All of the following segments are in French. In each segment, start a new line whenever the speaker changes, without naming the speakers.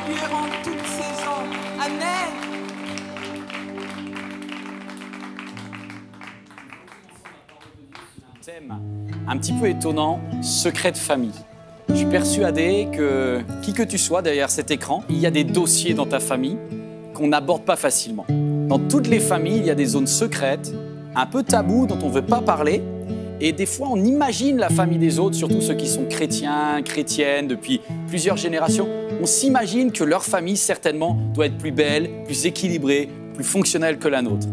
lui rendre toute saison. Amen.
Thème un petit peu étonnant, secret de famille. Je suis persuadé que, qui que tu sois derrière cet écran, il y a des dossiers dans ta famille qu'on n'aborde pas facilement. Dans toutes les familles, il y a des zones secrètes, un peu tabous dont on ne veut pas parler. Et des fois, on imagine la famille des autres, surtout ceux qui sont chrétiens, chrétiennes depuis plusieurs générations. On s'imagine que leur famille, certainement, doit être plus belle, plus équilibrée, plus fonctionnelle que la nôtre.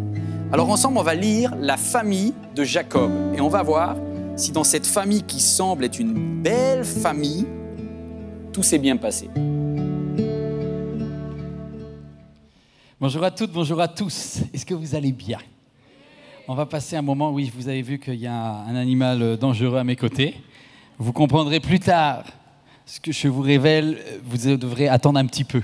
Alors ensemble, on va lire la famille de Jacob. Et on va voir si dans cette famille qui semble être une belle famille, tout s'est bien passé.
Bonjour à toutes, bonjour à tous. Est-ce que vous allez bien? On va passer un moment, oui, vous avez vu qu'il y a un animal dangereux à mes côtés. Vous comprendrez plus tard ce que je vous révèle, vous devrez attendre un petit peu.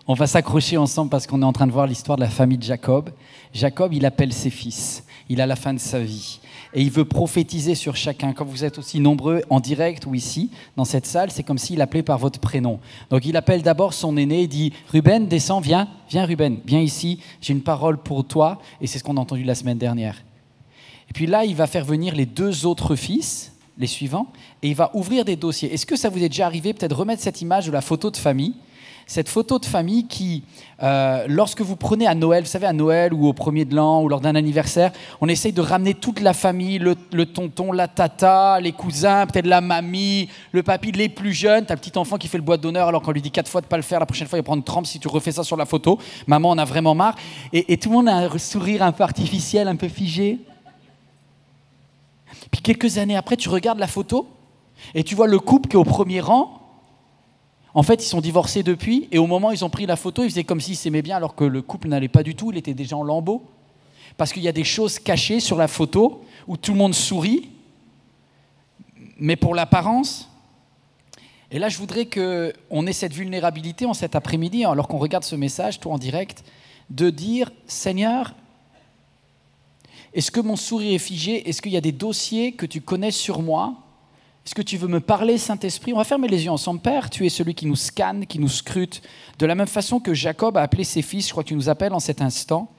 On va s'accrocher ensemble parce qu'on est en train de voir l'histoire de la famille de Jacob. Jacob, il appelle ses fils, il a la fin de sa vie. Et il veut prophétiser sur chacun. Quand vous êtes aussi nombreux en direct ou ici, dans cette salle, c'est comme s'il appelait par votre prénom. Donc il appelle d'abord son aîné, il dit « Ruben, descends, viens Ruben, viens ici, j'ai une parole pour toi. » Et c'est ce qu'on a entendu la semaine dernière. Et puis là, il va faire venir les deux autres fils, les suivants, et il va ouvrir des dossiers. Est-ce que ça vous est déjà arrivé, peut-être remettre cette image de la photo de famille? Cette photo de famille qui, lorsque vous prenez à Noël, vous savez, à Noël ou au premier de l'an ou lors d'un anniversaire, on essaye de ramener toute la famille, le tonton, la tata, les cousins, peut-être la mamie, le papy, les plus jeunes. T'as le petit enfant qui fait le boîte d'honneur alors qu'on lui dit 4 fois de ne pas le faire, la prochaine fois il va prendre une trempe si tu refais ça sur la photo. Maman en a vraiment marre. Et tout le monde a un sourire un peu artificiel, un peu figé. Puis quelques années après, tu regardes la photo et tu vois le couple qui est au premier rang. En fait, ils sont divorcés depuis, et au moment où ils ont pris la photo, ils faisaient comme s'ils s'aimaient bien, alors que le couple n'allait pas du tout, il était déjà en lambeaux. Parce qu'il y a des choses cachées sur la photo, où tout le monde sourit, mais pour l'apparence. Et là, je voudrais qu'on ait cette vulnérabilité en cet après-midi, alors qu'on regarde ce message, toi en direct, de dire, Seigneur, est-ce que mon sourire est figé? Est-ce qu'il y a des dossiers que tu connais sur moi? Est-ce que tu veux me parler, Saint-Esprit? On va fermer les yeux ensemble. Père, tu es celui qui nous scanne, qui nous scrute. De la même façon que Jacob a appelé ses fils, je crois que tu nous appelles en cet instant.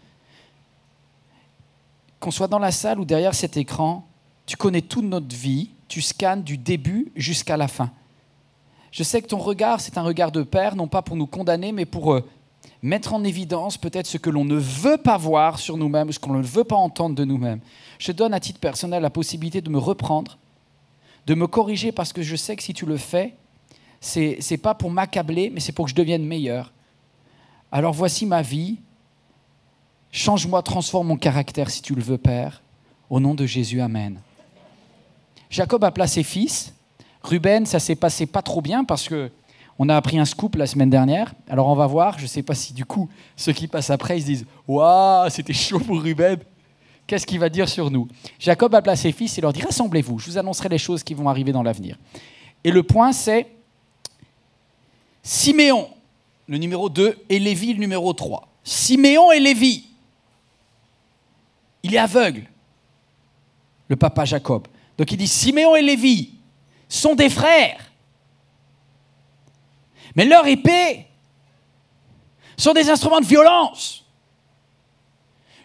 Qu'on soit dans la salle ou derrière cet écran, tu connais toute notre vie, tu scannes du début jusqu'à la fin. Je sais que ton regard, c'est un regard de Père, non pas pour nous condamner, mais pour mettre en évidence peut-être ce que l'on ne veut pas voir sur nous-mêmes, ce qu'on ne veut pas entendre de nous-mêmes. Je te donne à titre personnel la possibilité de me reprendre, de me corriger, parce que je sais que si tu le fais, c'est pas pour m'accabler, mais c'est pour que je devienne meilleur. Alors voici ma vie. Change-moi, transforme mon caractère si tu le veux, Père. Au nom de Jésus, Amen. Jacob appela ses fils. Ruben, ça s'est passé pas trop bien parce qu'on a appris un scoop la semaine dernière. Alors on va voir, je ne sais pas si du coup, ceux qui passent après, ils se disent « Waouh, c'était chaud pour Ruben !» Qu'est-ce qu'il va dire sur nous? Jacob appela ses fils et leur dit « Rassemblez-vous, je vous annoncerai les choses qui vont arriver dans l'avenir. » Et le point, c'est Siméon, le numéro 2, et Lévi, le numéro 3. Siméon et Lévi. Il est aveugle, le papa Jacob. Donc il dit « Siméon et Lévi sont des frères. Mais leurs épées sont des instruments de violence.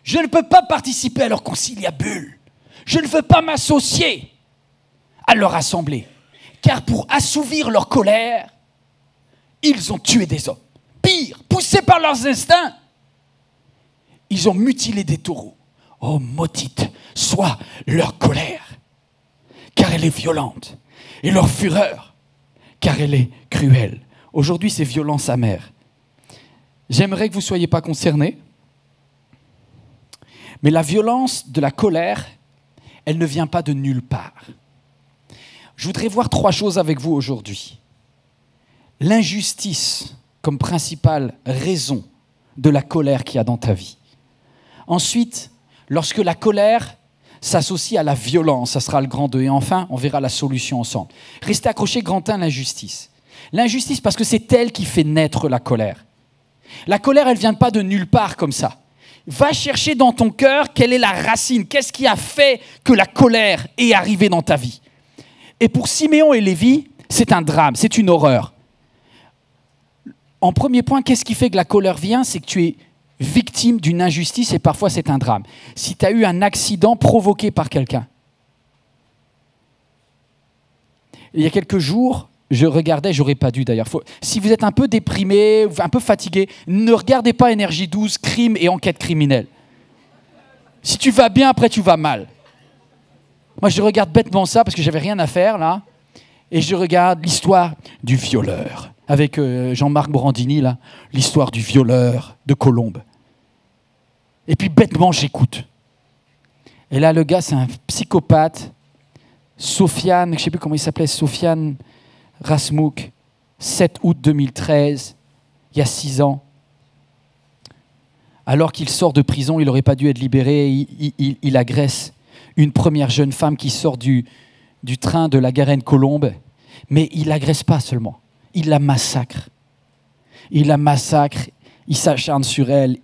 Je ne peux pas participer à leur conciliabule. Je ne veux pas m'associer à leur assemblée. Car pour assouvir leur colère, ils ont tué des hommes. Pire, poussés par leurs instincts, ils ont mutilé des taureaux. Oh, maudite soit leur colère, car elle est violente, et leur fureur, car elle est cruelle. Aujourd'hui, c'est violence amère. J'aimerais que vous ne soyez pas concernés, mais la violence de la colère, elle ne vient pas de nulle part. Je voudrais voir 3 choses avec vous aujourd'hui. L'injustice comme principale raison de la colère qu'il y a dans ta vie. Ensuite, lorsque la colère s'associe à la violence, ça sera le grand 2. Et enfin, on verra la solution ensemble. Restez accrochés, grand 1, l'injustice. L'injustice parce que c'est elle qui fait naître la colère. La colère, elle ne vient pas de nulle part comme ça. Va chercher dans ton cœur quelle est la racine. Qu'est-ce qui a fait que la colère est arrivée dans ta vie? Et pour Siméon et Lévi, c'est un drame, c'est une horreur. En premier point, qu'est-ce qui fait que la colère vient? C'est que tu es victime d'une injustice et parfois c'est un drame. Si tu as eu un accident provoqué par quelqu'un. Il y a quelques jours, je regardais, j'aurais pas dû d'ailleurs. Si vous êtes un peu déprimé, un peu fatigué, ne regardez pas Énergie 12, crime et enquête criminelle. Si tu vas bien, après tu vas mal. Moi, je regarde bêtement ça parce que j'avais rien à faire là. Et je regarde l'histoire du violeur. Avec Jean-Marc Morandini, là, l'histoire du violeur de Colombes. Et puis bêtement, j'écoute. Et là, le gars, c'est un psychopathe. Sofiane, je ne sais plus comment il s'appelait, Sofiane Rasmouk, 7 août 2013, il y a 6 ans. Alors qu'il sort de prison, il n'aurait pas dû être libéré, il agresse une première jeune femme qui sort du train de la Garenne-Colombe. Mais il l'agresse pas seulement, il la massacre. Il la massacre, il s'acharne sur elle.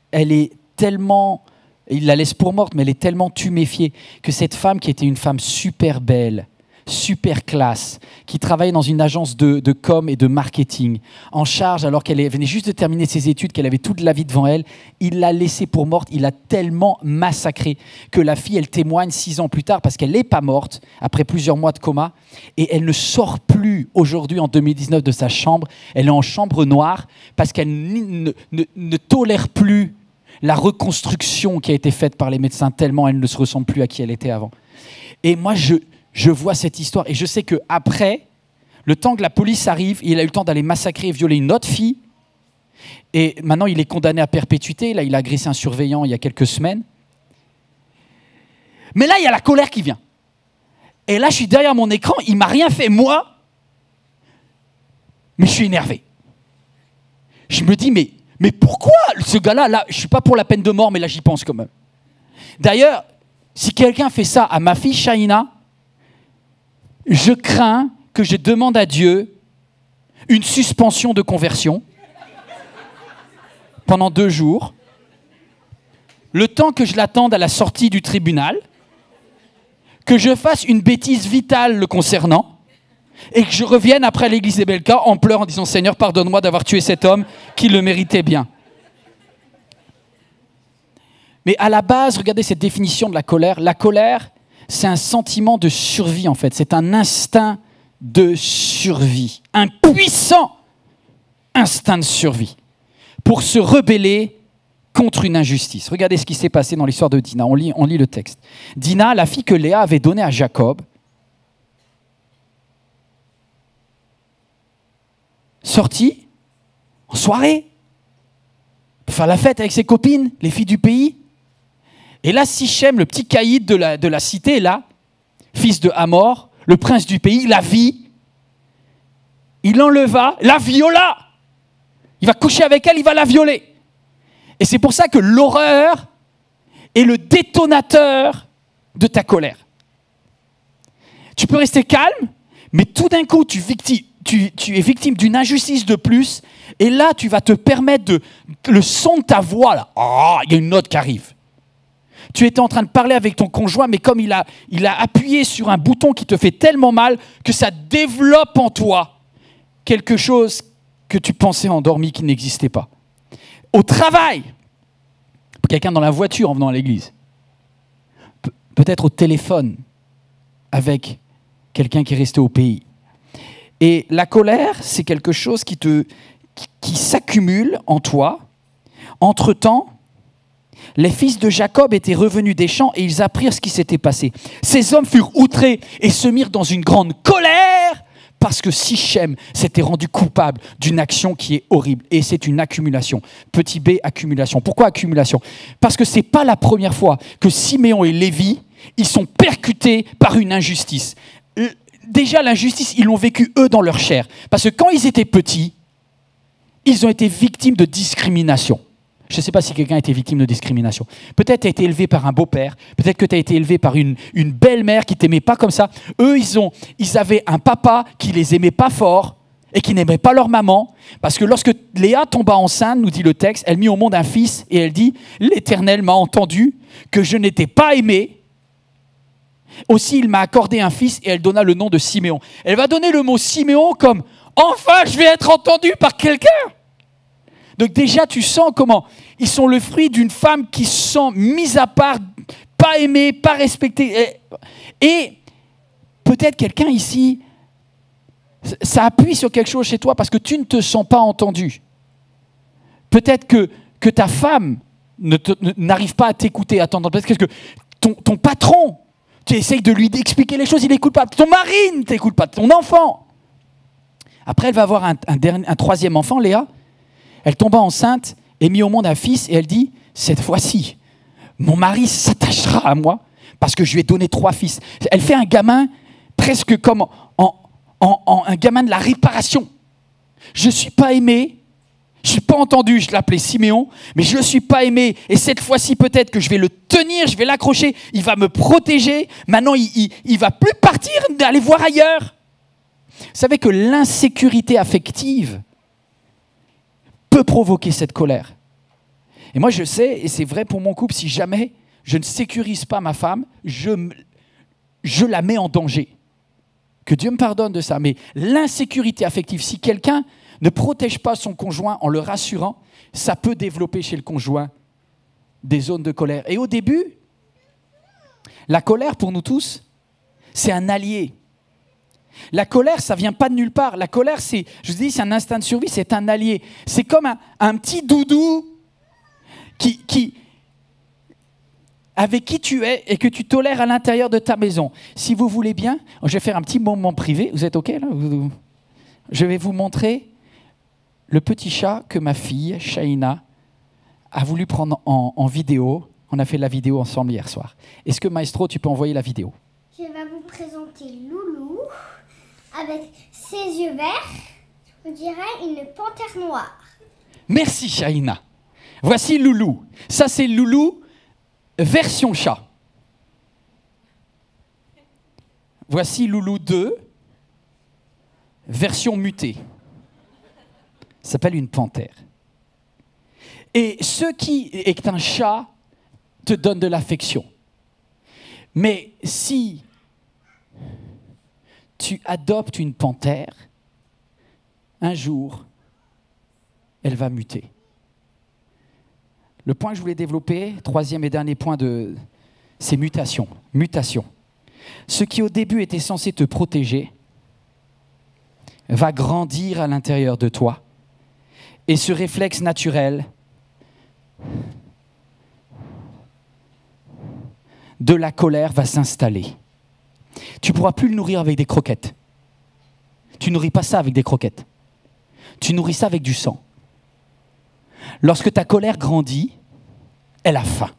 Elle est tellement... Il la laisse pour morte, mais elle est tellement tuméfiée que cette femme, qui était une femme super belle, super classe, qui travaillait dans une agence de com et de marketing, en charge alors qu'elle venait juste de terminer ses études, qu'elle avait toute la vie devant elle, il l'a laissée pour morte, il l'a tellement massacrée que la fille, elle témoigne 6 ans plus tard parce qu'elle n'est pas morte, après plusieurs mois de coma, et elle ne sort plus aujourd'hui, en 2019, de sa chambre, elle est en chambre noire parce qu'elle ne tolère plus la reconstruction qui a été faite par les médecins, tellement elle ne se ressemble plus à qui elle était avant. Et moi, je vois cette histoire et je sais qu'après, le temps que la police arrive, il a eu le temps d'aller massacrer et violer une autre fille. Et maintenant, il est condamné à perpétuité. Là, il a agressé un surveillant il y a quelques semaines. Mais là, il y a la colère qui vient. Et là, je suis derrière mon écran, il ne m'a rien fait, moi, mais je suis énervé. Je me dis, mais pourquoi ce gars-là, là, je ne suis pas pour la peine de mort, mais là, j'y pense quand même. D'ailleurs, si quelqu'un fait ça à ma fille Shaina, je crains que je demande à Dieu une suspension de conversion pendant 2 jours, le temps que je l'attende à la sortie du tribunal, que je fasse une bêtise vitale le concernant, et que je revienne après l'église des Belka en pleurant en disant « Seigneur, pardonne-moi d'avoir tué cet homme qui le méritait bien ». Mais à la base, regardez cette définition de la colère. La colère, c'est un sentiment de survie en fait. C'est un instinct de survie. Un puissant instinct de survie pour se rebeller contre une injustice. Regardez ce qui s'est passé dans l'histoire de Dina. On lit le texte. Dina, la fille que Léa avait donnée à Jacob, sortie en soirée pour faire la fête avec ses copines, les filles du pays. Et là, Sichem, le petit caïd de la cité, là, fils de Hamor, le prince du pays, la vit. Il l'enleva, la viola. Il va coucher avec elle, il va la violer. Et c'est pour ça que l'horreur est le détonateur de ta colère. Tu peux rester calme, mais tout d'un coup, tu es victime d'une injustice de plus, et là, tu vas te permettre le son de ta voix, là, oh, il y a une note qui arrive. Tu étais en train de parler avec ton conjoint, mais comme il a appuyé sur un bouton qui te fait tellement mal que ça développe en toi quelque chose que tu pensais endormi qui n'existait pas. Au travail, quelqu'un dans la voiture en venant à l'église, peut-être au téléphone avec quelqu'un qui est resté au pays. Et la colère, c'est quelque chose qui s'accumule en toi. Entre-temps, les fils de Jacob étaient revenus des champs et ils apprirent ce qui s'était passé. Ces hommes furent outrés et se mirent dans une grande colère parce que Sichem s'était rendu coupable d'une action qui est horrible. Et c'est une accumulation. Petit b, accumulation. Pourquoi accumulation? Parce que ce n'est pas la première fois que Siméon et Lévi, ils sont percutés par une injustice. Déjà, l'injustice, ils l'ont vécu eux dans leur chair. Parce que quand ils étaient petits, ils ont été victimes de discrimination. Je ne sais pas si quelqu'un a été victime de discrimination. Peut-être tu as été élevé par un beau-père, peut-être que tu as été élevé par une belle-mère qui ne t'aimait pas comme ça. Eux, ils avaient un papa qui les aimait pas fort et qui n'aimait pas leur maman. Parce que lorsque Léa tomba enceinte, nous dit le texte, elle mit au monde un fils et elle dit « L'Éternel m'a entendu que je n'étais pas aimé. Aussi, il m'a accordé un fils et elle donna le nom de Siméon. » Elle va donner le mot Siméon comme « Enfin, je vais être entendue par quelqu'un !» Donc déjà, tu sens comment ils sont le fruit d'une femme qui se sent mise à part, pas aimée, pas respectée. Et peut-être quelqu'un ici, ça appuie sur quelque chose chez toi parce que tu ne te sens pas entendu. Peut-être que ta femme n'arrive pas à t'écouter, à t'entendre. Peut-être que ton patron, tu essayes de lui expliquer les choses, il n'écoute pas. Ton mari ne t'écoute pas, ton enfant. Après, elle va avoir un troisième enfant, Léa. Elle tomba enceinte et mit au monde un fils et elle dit, cette fois-ci, mon mari s'attachera à moi parce que je lui ai donné 3 fils. Elle fait un gamin presque comme un gamin de la réparation. Je ne suis pas aimé, je ne suis pas entendu, je l'appelais Siméon, mais je ne suis pas aimé. Et cette fois-ci, peut-être que je vais le tenir, je vais l'accrocher, il va me protéger. Maintenant, il ne va plus partir, d'aller voir ailleurs. Vous savez que l'insécurité affective peut provoquer cette colère. Et moi, je sais, et c'est vrai pour mon couple, si jamais je ne sécurise pas ma femme, je la mets en danger. Que Dieu me pardonne de ça. Mais l'insécurité affective, si quelqu'un ne protège pas son conjoint en le rassurant, ça peut développer chez le conjoint des zones de colère. Et au début, la colère pour nous tous, c'est un allié. La colère, ça ne vient pas de nulle part. La colère, c'est un instinct de survie, c'est un allié. C'est comme un petit doudou avec qui tu es et que tu tolères à l'intérieur de ta maison. Si vous voulez bien, je vais faire un petit moment privé. Vous êtes OK là ? Je vais vous montrer le petit chat que ma fille, Shaina, a voulu prendre en vidéo. On a fait la vidéo ensemble hier soir. Est-ce que Maestro, tu peux envoyer la vidéo ?
Je vais vous présenter Loulou avec ses yeux verts. On dirait une panthère noire.
Merci Shaina. Voici Loulou. Ça c'est Loulou version chat. Voici Loulou 2 version mutée. Ça s'appelle une panthère. Et ce qui est un chat te donne de l'affection. Mais si tu adoptes une panthère, un jour, elle va muter. Le point que je voulais développer, troisième et dernier point, c'est mutation. Mutation. Ce qui au début était censé te protéger va grandir à l'intérieur de toi. Et ce réflexe naturel de la colère va s'installer. Tu ne pourras plus le nourrir avec des croquettes. Tu ne nourris pas ça avec des croquettes. Tu nourris ça avec du sang. Lorsque ta colère grandit, elle a faim.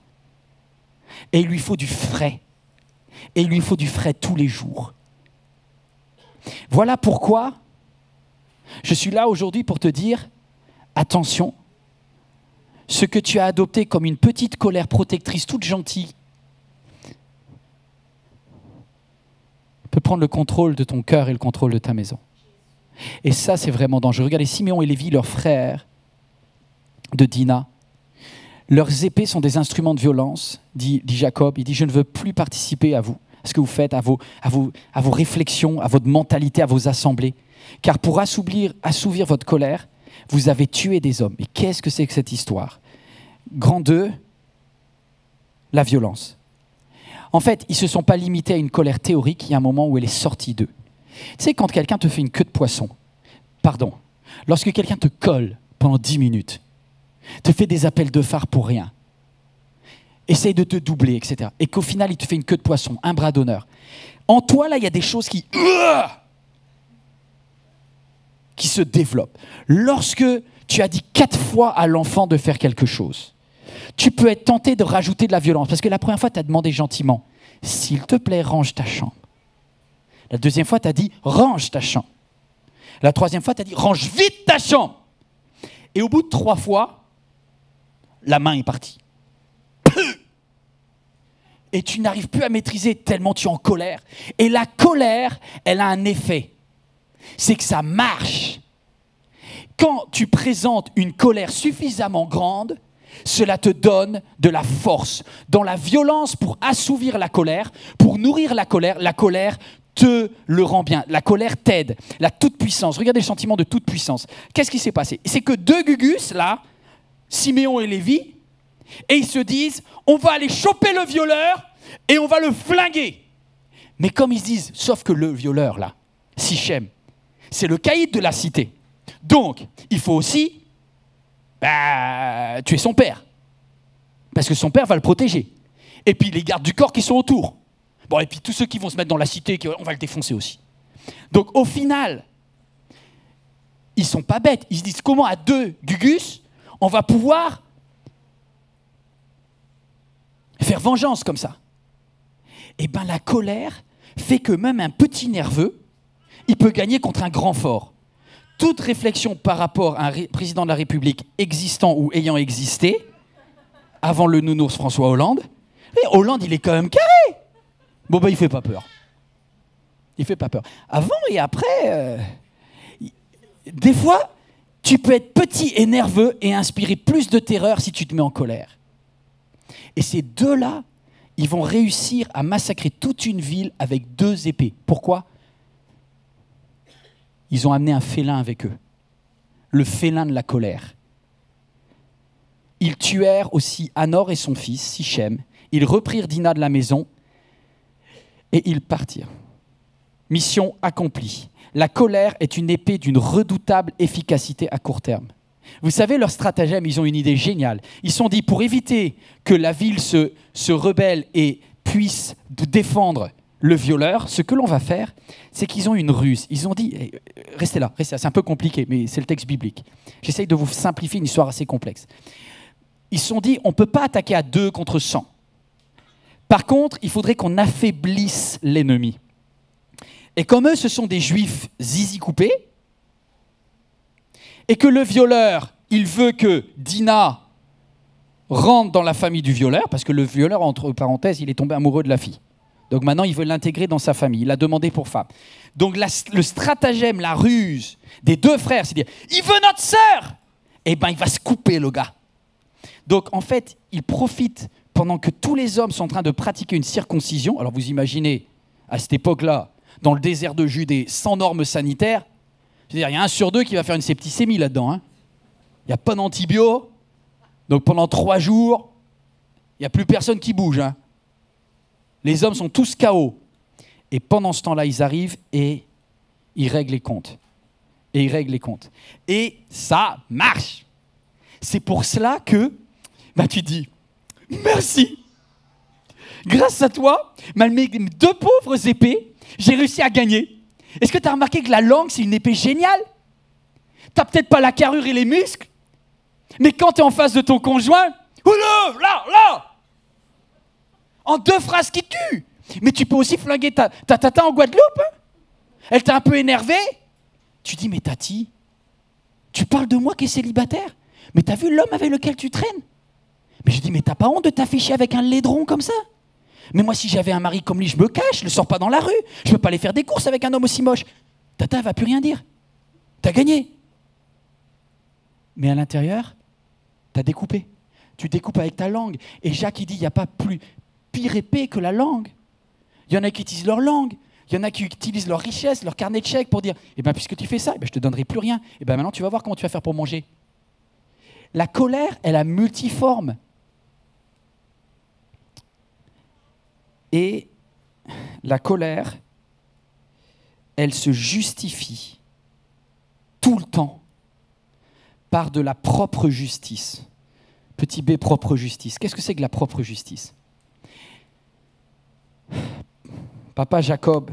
Et il lui faut du frais. Et il lui faut du frais tous les jours. Voilà pourquoi je suis là aujourd'hui pour te dire, attention, ce que tu as adopté comme une petite colère protectrice toute gentille peut prendre le contrôle de ton cœur et le contrôle de ta maison. Et ça, c'est vraiment dangereux. Regardez, Siméon et Lévi, leurs frères de Dina, leurs épées sont des instruments de violence, dit Jacob. Il dit, je ne veux plus participer à vous, à ce que vous faites, à vos réflexions, à votre mentalité, à vos assemblées. Car pour assouvir votre colère, vous avez tué des hommes. Et qu'est-ce que c'est que cette histoire ? Grand 2, la violence. En fait, ils ne se sont pas limités à une colère théorique, il y a un moment où elle est sortie d'eux. Tu sais, quand quelqu'un te fait une queue de poisson, lorsque quelqu'un te colle pendant 10 minutes, te fait des appels de phare pour rien, essaye de te doubler, etc. Et qu'au final, il te fait une queue de poisson, un bras d'honneur. En toi, là, il y a des choses qui se développent. Lorsque tu as dit 4 fois à l'enfant de faire quelque chose, tu peux être tenté de rajouter de la violence. Parce que la première fois, tu as demandé gentiment, s'il te plaît, range ta chambre. La deuxième fois, tu as dit, range ta chambre. La troisième fois, tu as dit, range vite ta chambre. Et au bout de 3 fois, la main est partie. Et tu n'arrives plus à maîtriser tellement tu es en colère. Et la colère, elle a un effet. C'est que ça marche. Quand tu présentes une colère suffisamment grande, cela te donne de la force. Dans la violence pour assouvir la colère, pour nourrir la colère te le rend bien. La colère t'aide. La toute-puissance. Regardez le sentiment de toute-puissance. Qu'est-ce qui s'est passé ? C'est que 2 Gugus, là, Siméon et Lévi, et ils se disent, on va aller choper le violeur et on va le flinguer. Mais comme ils se disent, sauf que le violeur là, Sichem, c'est le caïd de la cité. Donc, il faut aussi tuer son père. Parce que son père va le protéger. Et puis les gardes du corps qui sont autour. Bon, et puis tous ceux qui vont se mettre dans la cité, on va le défoncer aussi. Donc au final, ils sont pas bêtes. Ils se disent comment à deux Gugus, on va pouvoir faire vengeance comme ça. Et bien la colère fait que même un petit nerveux, il peut gagner contre un grand fort. Toute réflexion par rapport à un président de la République existant ou ayant existé, avant le nounours François Hollande, et Hollande, il est quand même carré. Bon, ben, il fait pas peur. Il fait pas peur. Avant et après, des fois, tu peux être petit et nerveux et inspirer plus de terreur si tu te mets en colère. Et ces deux-là, ils vont réussir à massacrer toute une ville avec 2 épées. Pourquoi ? Ils ont amené un félin avec eux. Le félin de la colère. Ils tuèrent aussi Anor et son fils, Sichem. Ils reprirent Dina de la maison et ils partirent. Mission accomplie. La colère est une épée d'une redoutable efficacité à court terme. Vous savez, leur stratagème, ils ont une idée géniale. Ils se sont dit, pour éviter que la ville se rebelle et puisse défendre le violeur, ce que l'on va faire, c'est qu'ils ont une ruse. Ils ont dit, restez là, c'est un peu compliqué, mais c'est le texte biblique. J'essaye de vous simplifier une histoire assez complexe. Ils se sont dit, on ne peut pas attaquer à 2 contre 100. Par contre, il faudrait qu'on affaiblisse l'ennemi. Et comme eux, ce sont des juifs zizi coupés, et que le violeur, il veut que Dina rentre dans la famille du violeur, parce que le violeur, entre parenthèses, il est tombé amoureux de la fille. Donc maintenant, il veut l'intégrer dans sa famille. Il l'a demandé pour femme. Donc le stratagème, la ruse des 2 frères, c'est de dire, il veut notre sœur. Eh bien, il va se couper, le gars. Donc en fait, il profite pendant que tous les hommes sont en train de pratiquer une circoncision. Alors vous imaginez, à cette époque-là, dans le désert de Judée, sans normes sanitaires, c'est-à-dire il y a 1 sur 2 qui va faire une septicémie là-dedans. Hein. Il n'y a pas d'antibio. Donc pendant 3 jours, il n'y a plus personne qui bouge. Hein. Les hommes sont tous KO. Et pendant ce temps-là, ils arrivent et ils règlent les comptes. Et ils règlent les comptes. Et ça marche. C'est pour cela que tu dis, merci. Grâce à toi, malgré mes 2 pauvres épées, j'ai réussi à gagner. Est-ce que tu as remarqué que la langue, c'est une épée géniale ? Tu n'as peut-être pas la carrure et les muscles, mais quand tu es en face de ton conjoint, là, en 2 phrases qui tuent. Mais tu peux aussi flinguer ta tata en Guadeloupe. Hein. Elle t'a un peu énervé. Tu dis, mais Tati, tu parles de moi qui est célibataire, mais t'as vu l'homme avec lequel tu traînes ? Mais je dis, mais t'as pas honte de t'afficher avec un laidron comme ça ? Mais moi, si j'avais un mari comme lui, je me cache, je le sors pas dans la rue. Je peux pas aller faire des courses avec un homme aussi moche. Tata, elle va plus rien dire. T'as gagné. Mais à l'intérieur, t'as découpé. Tu découpes avec ta langue. Et Jacques, il dit, il n'y a pas plus pire épée que la langue. Il y en a qui utilisent leur langue. Il y en a qui utilisent leur richesse, leur carnet de chèques pour dire, eh bien, puisque tu fais ça, eh bien, je te donnerai plus rien. Eh bien, maintenant, tu vas voir comment tu vas faire pour manger. La colère, elle a multiforme. Et la colère, elle se justifie tout le temps par de la propre justice. Petit b, propre justice. Qu'est-ce que c'est que la propre justice ? Papa Jacob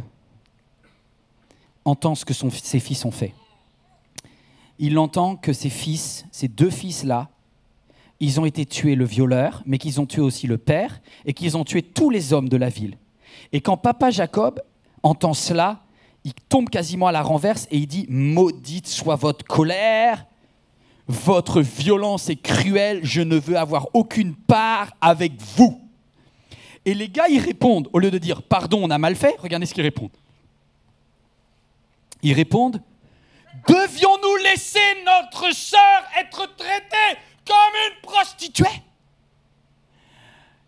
entend ce que ses fils ont fait. Il entend que ses fils, ces 2 fils-là, ils ont été tués le violeur, mais qu'ils ont tué aussi le père, et qu'ils ont tué tous les hommes de la ville. Et quand papa Jacob entend cela, il tombe quasiment à la renverse et il dit « Maudite soit votre colère, votre violence est cruelle, je ne veux avoir aucune part avec vous. » Et les gars, ils répondent, au lieu de dire « Pardon, on a mal fait », regardez ce qu'ils répondent. Ils répondent « Devions-nous laisser notre sœur être traitée comme une prostituée ?»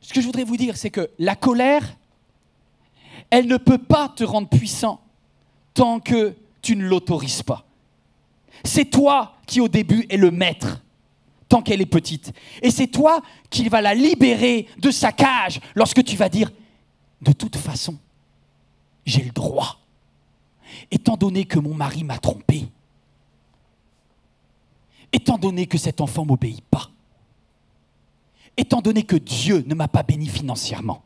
Ce que je voudrais vous dire, c'est que la colère, elle ne peut pas te rendre puissant tant que tu ne l'autorises pas. C'est toi qui, au début, es le maître. tant qu'elle est petite. Et c'est toi qui vas la libérer de sa cage lorsque tu vas dire, de toute façon, j'ai le droit. Étant donné que mon mari m'a trompé, étant donné que cet enfant ne m'obéit pas, étant donné que Dieu ne m'a pas béni financièrement,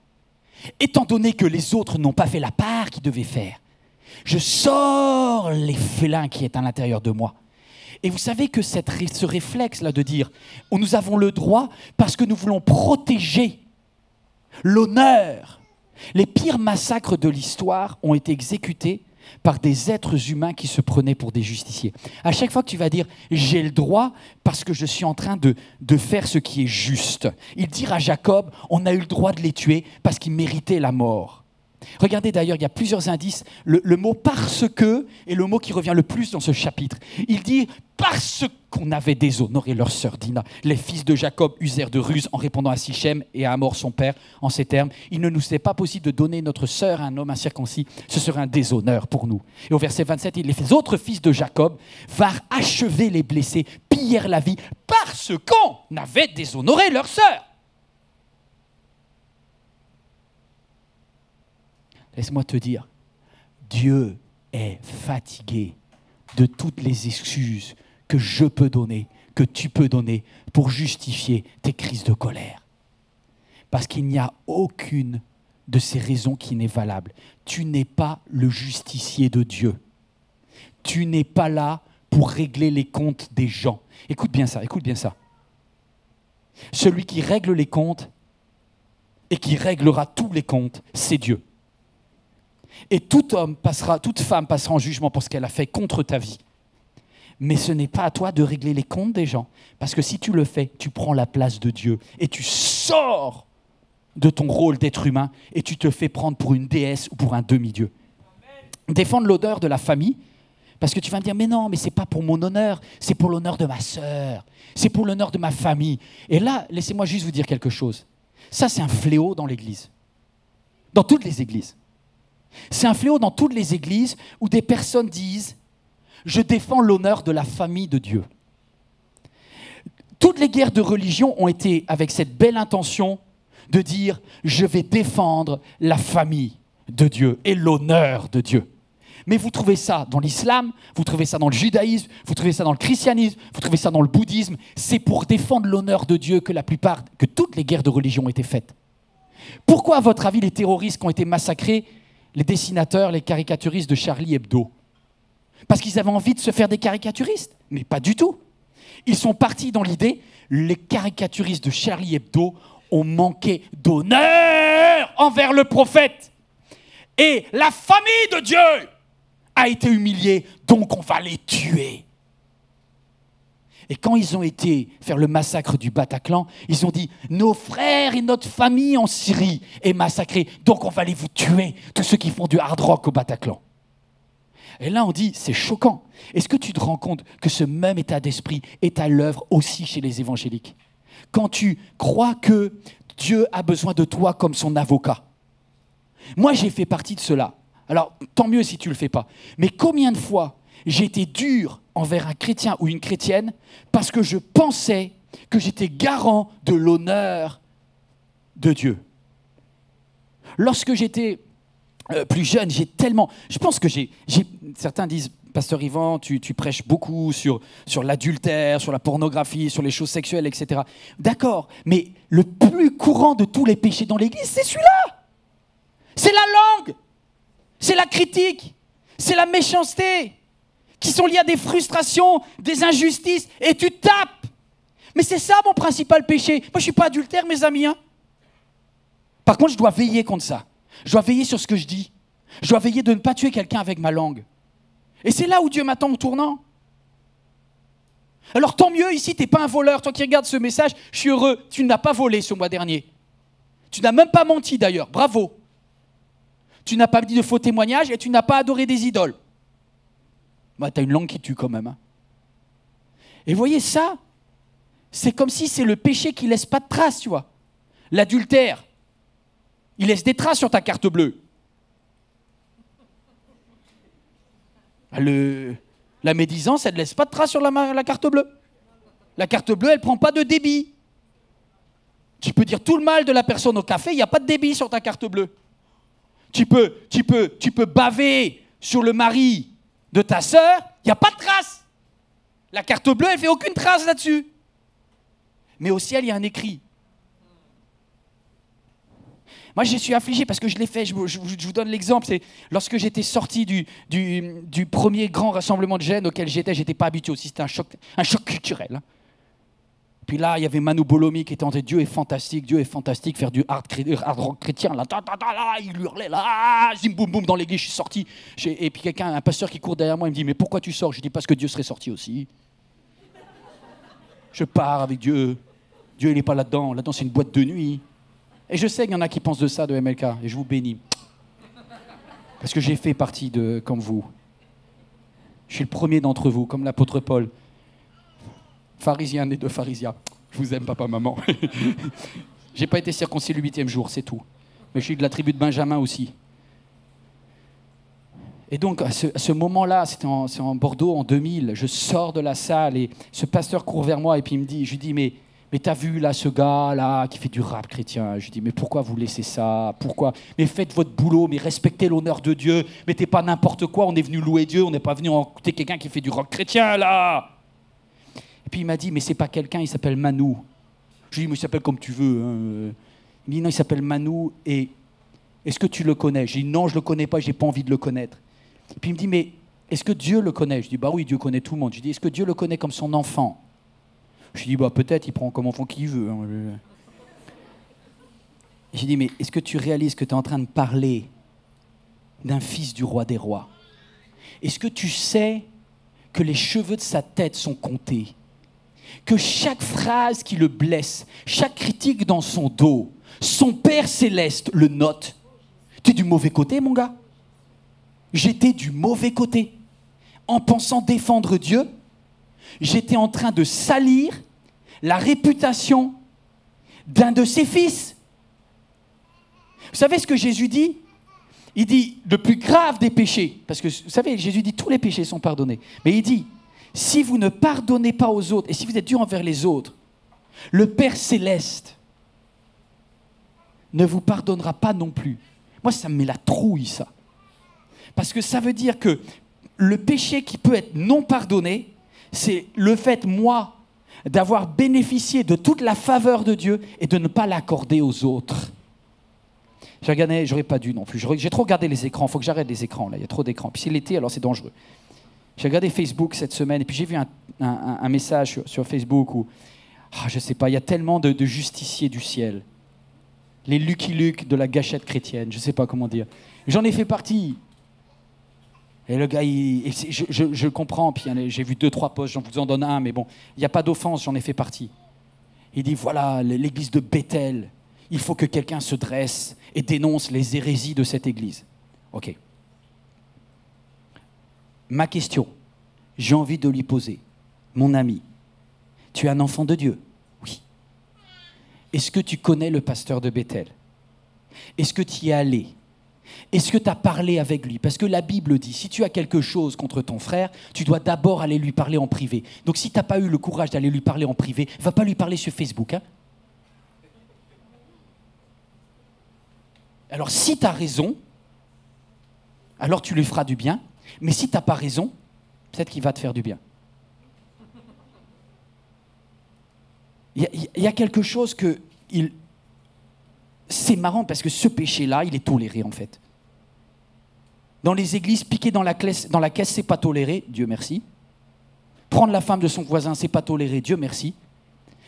étant donné que les autres n'ont pas fait la part qu'ils devaient faire, je sors les félins qui est à l'intérieur de moi. Et vous savez que ce réflexe-là de dire « nous avons le droit parce que nous voulons protéger l'honneur ». Les pires massacres de l'histoire ont été exécutés par des êtres humains qui se prenaient pour des justiciers. À chaque fois que tu vas dire « j'ai le droit parce que je suis en train de faire ce qui est juste », il dira à Jacob « on a eu le droit de les tuer parce qu'ils méritaient la mort ». Regardez d'ailleurs, il y a plusieurs indices. Le mot « parce que » est le mot qui revient le plus dans ce chapitre. Il dit « parce qu'on avait déshonoré leur sœur Dina ». Les fils de Jacob usèrent de ruse en répondant à Sichem et à Hamor son père en ces termes. « Il ne nous est pas possible de donner notre sœur à un homme incirconcis. Ce serait un déshonneur pour nous. » Et au verset 27, les autres fils de Jacob vinrent achever les blessés, pillèrent la vie parce qu'on avait déshonoré leur sœur. Laisse-moi te dire, Dieu est fatigué de toutes les excuses que je peux donner, que tu peux donner pour justifier tes crises de colère. Parce qu'il n'y a aucune de ces raisons qui n'est valable. Tu n'es pas le justicier de Dieu. Tu n'es pas là pour régler les comptes des gens. Écoute bien ça, écoute bien ça. Celui qui règle les comptes et qui réglera tous les comptes, c'est Dieu. Et tout homme passera, toute femme passera en jugement pour ce qu'elle a fait contre ta vie. Mais ce n'est pas à toi de régler les comptes des gens. Parce que si tu le fais, tu prends la place de Dieu. Et tu sors de ton rôle d'être humain et tu te fais prendre pour une déesse ou pour un demi-dieu. Défendre l'honneur de la famille, parce que tu vas me dire, mais non, mais ce n'est pas pour mon honneur, c'est pour l'honneur de ma sœur, c'est pour l'honneur de ma famille. Et là, laissez-moi juste vous dire quelque chose. Ça, c'est un fléau dans l'Église. Dans toutes les églises. C'est un fléau dans toutes les églises où des personnes disent « je défends l'honneur de la famille de Dieu ». Toutes les guerres de religion ont été avec cette belle intention de dire « je vais défendre la famille de Dieu et l'honneur de Dieu ». Mais vous trouvez ça dans l'islam, vous trouvez ça dans le judaïsme, vous trouvez ça dans le christianisme, vous trouvez ça dans le bouddhisme. C'est pour défendre l'honneur de Dieu que toutes les guerres de religion ont été faites. Pourquoi, à votre avis, les terroristes qui ont été massacrés, les dessinateurs, les caricaturistes de Charlie Hebdo? Parce qu'ils avaient envie de se faire des caricaturistes? Mais pas du tout. Ils sont partis dans l'idée, les caricaturistes de Charlie Hebdo ont manqué d'honneur envers le prophète. Et la famille de Dieu a été humiliée, donc on va les tuer. Et quand ils ont été faire le massacre du Bataclan, ils ont dit « nos frères et notre famille en Syrie est massacrée, donc on va aller vous tuer, tous ceux qui font du hard rock au Bataclan. » Et là on dit « c'est choquant. Est-ce que tu te rends compte que ce même état d'esprit est à l'œuvre aussi chez les évangéliques? Quand tu crois que Dieu a besoin de toi comme son avocat. Moi j'ai fait partie de cela. Alors tant mieux si tu ne le fais pas. Mais combien de fois j'ai été dur envers un chrétien ou une chrétienne parce que je pensais que j'étais garant de l'honneur de Dieu. Lorsque j'étais plus jeune, j'ai tellement... Je pense que certains disent, Pasteur Yvan, tu prêches beaucoup sur l'adultère, sur la pornographie, sur les choses sexuelles, etc. D'accord, mais le plus courant de tous les péchés dans l'Église, c'est celui-là. C'est la langue, c'est la critique, c'est la méchanceté, qui sont liés à des frustrations, des injustices, et tu tapes. Mais c'est ça mon principal péché. Moi, je ne suis pas adultère, mes amis. Hein. Par contre, je dois veiller contre ça. Je dois veiller sur ce que je dis. Je dois veiller de ne pas tuer quelqu'un avec ma langue. Et c'est là où Dieu m'attend au tournant. Alors tant mieux, ici, tu n'es pas un voleur. Toi qui regardes ce message, je suis heureux. Tu n'as pas volé ce mois dernier. Tu n'as même pas menti d'ailleurs. Bravo. Tu n'as pas dit de faux témoignages et tu n'as pas adoré des idoles. Bah, tu as une langue qui tue quand même. Hein. Et voyez ça, c'est comme si c'est le péché qui ne laisse pas de traces, tu vois. L'adultère, il laisse des traces sur ta carte bleue. La médisance, elle ne laisse pas de traces sur la carte bleue. La carte bleue, elle ne prend pas de débit. Tu peux dire tout le mal de la personne au café, il n'y a pas de débit sur ta carte bleue. Tu peux baver sur le mari de ta sœur, il n'y a pas de trace. La carte bleue, elle ne fait aucune trace là-dessus. Mais au ciel, il y a un écrit. Moi, je suis affligé parce que je l'ai fait. Je vous donne l'exemple. C'est lorsque j'étais sorti du premier grand rassemblement de jeunes auquel j'étais, je n'étais pas habitué aussi. C'était un choc culturel. Hein. Puis là, il y avait Manu Bolomi qui était en train de dire Dieu est fantastique, faire du hard rock chrétien. Là, il hurlait là, zim boum boum dans l'église. Je suis sorti. Et puis un pasteur qui court derrière moi, il me dit mais pourquoi tu sors? Je dis parce que Dieu serait sorti aussi. Je pars avec Dieu. Dieu, il n'est pas là-dedans. Là-dedans, c'est une boîte de nuit. Et je sais qu'il y en a qui pensent de ça, de MLK. Et je vous bénis. Parce que j'ai fait partie de, comme vous. Je suis le premier d'entre vous, comme l'apôtre Paul. Pharisien né de pharisia. Je vous aime, papa, maman. J'ai pas été circoncis le 8e jour, c'est tout. Mais je suis de la tribu de Benjamin aussi. Et donc, à ce moment-là, c'est en Bordeaux, en 2000, je sors de la salle et ce pasteur court vers moi et puis il me dit, je lui dis, mais t'as vu là ce gars là qui fait du rap chrétien? Je lui dis, mais pourquoi vous laissez ça? Pourquoi? Mais faites votre boulot, mais respectez l'honneur de Dieu. Mettez pas n'importe quoi, on est venu louer Dieu, on n'est pas venu écouter quelqu'un qui fait du rock chrétien là. Et puis il m'a dit, mais c'est pas quelqu'un, il s'appelle Manu. Je lui dis, mais il s'appelle comme tu veux. Hein. Il me dit, non, il s'appelle Manu et est-ce que tu le connais? Je dis, non, je le connais pas, j'ai pas envie de le connaître. Et puis il me dit, mais est-ce que Dieu le connaît? Je dis, bah oui, Dieu connaît tout le monde. Je dis, est-ce que Dieu le connaît comme son enfant? Je dis, bah peut-être, il prend comme enfant qu'il veut. Hein. J'ai dit, mais est-ce que tu réalises que tu es en train de parler d'un fils du roi des rois? Est-ce que tu sais que les cheveux de sa tête sont comptés? Que chaque phrase qui le blesse, chaque critique dans son dos, son Père céleste le note? Tu es du mauvais côté, mon gars? J'étais du mauvais côté. En pensant défendre Dieu, j'étais en train de salir la réputation d'un de ses fils. Vous savez ce que Jésus dit? Il dit le plus grave des péchés, parce que vous savez, Jésus dit tous les péchés sont pardonnés. Mais il dit, si vous ne pardonnez pas aux autres, et si vous êtes dur envers les autres, le Père céleste ne vous pardonnera pas non plus. Moi, ça me met la trouille, ça. Parce que ça veut dire que le péché qui peut être non pardonné, c'est le fait, moi, d'avoir bénéficié de toute la faveur de Dieu et de ne pas l'accorder aux autres. J'ai regardé, j'aurais pas dû non plus. J'ai trop regardé les écrans. Il faut que j'arrête les écrans, là. Il y a trop d'écrans. Puis c'est l'été, alors c'est dangereux. J'ai regardé Facebook cette semaine et puis j'ai vu un message sur Facebook où, je sais pas, il y a tellement de justiciers du ciel. Les Lucky Luke de la gâchette chrétienne, je sais pas comment dire. J'en ai fait partie. Et le gars, je comprends, puis j'ai vu 2-3 posts, j'en vous en donne un, mais bon, il n'y a pas d'offense, j'en ai fait partie. Il dit, voilà, l'église de Bethel, il faut que quelqu'un se dresse et dénonce les hérésies de cette église. Ok. Ma question, j'ai envie de lui poser, mon ami, tu es un enfant de Dieu? Oui. Est-ce que tu connais le pasteur de Bethel? Est-ce que tu y es allé? Est-ce que tu as parlé avec lui? Parce que la Bible dit, si tu as quelque chose contre ton frère, tu dois d'abord aller lui parler en privé. Donc si tu n'as pas eu le courage d'aller lui parler en privé, va pas lui parler sur Facebook. Hein? Alors si tu as raison, alors tu lui feras du bien. Mais si tu n'as pas raison, peut-être qu'il va te faire du bien. Il y a quelque chose que... C'est marrant parce que ce péché-là, il est toléré en fait. Dans les églises, piquer dans la caisse, c'est pas toléré, Dieu merci. Prendre la femme de son voisin, c'est pas toléré, Dieu merci.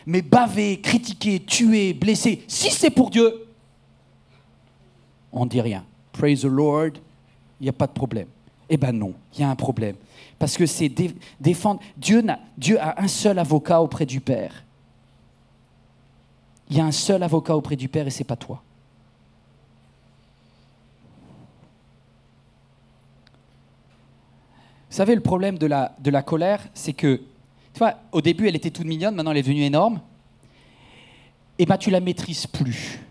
Mais baver, critiquer, tuer, blesser, si c'est pour Dieu, on ne dit rien. Praise the Lord, il n'y a pas de problème. Eh ben non, il y a un problème. Parce que c'est défendre... Dieu a un seul avocat auprès du Père. Il y a un seul avocat auprès du Père et ce n'est pas toi. Vous savez, le problème de la colère, c'est que, tu vois, au début, elle était toute mignonne, maintenant elle est devenue énorme. Et bien, tu ne la maîtrises plus.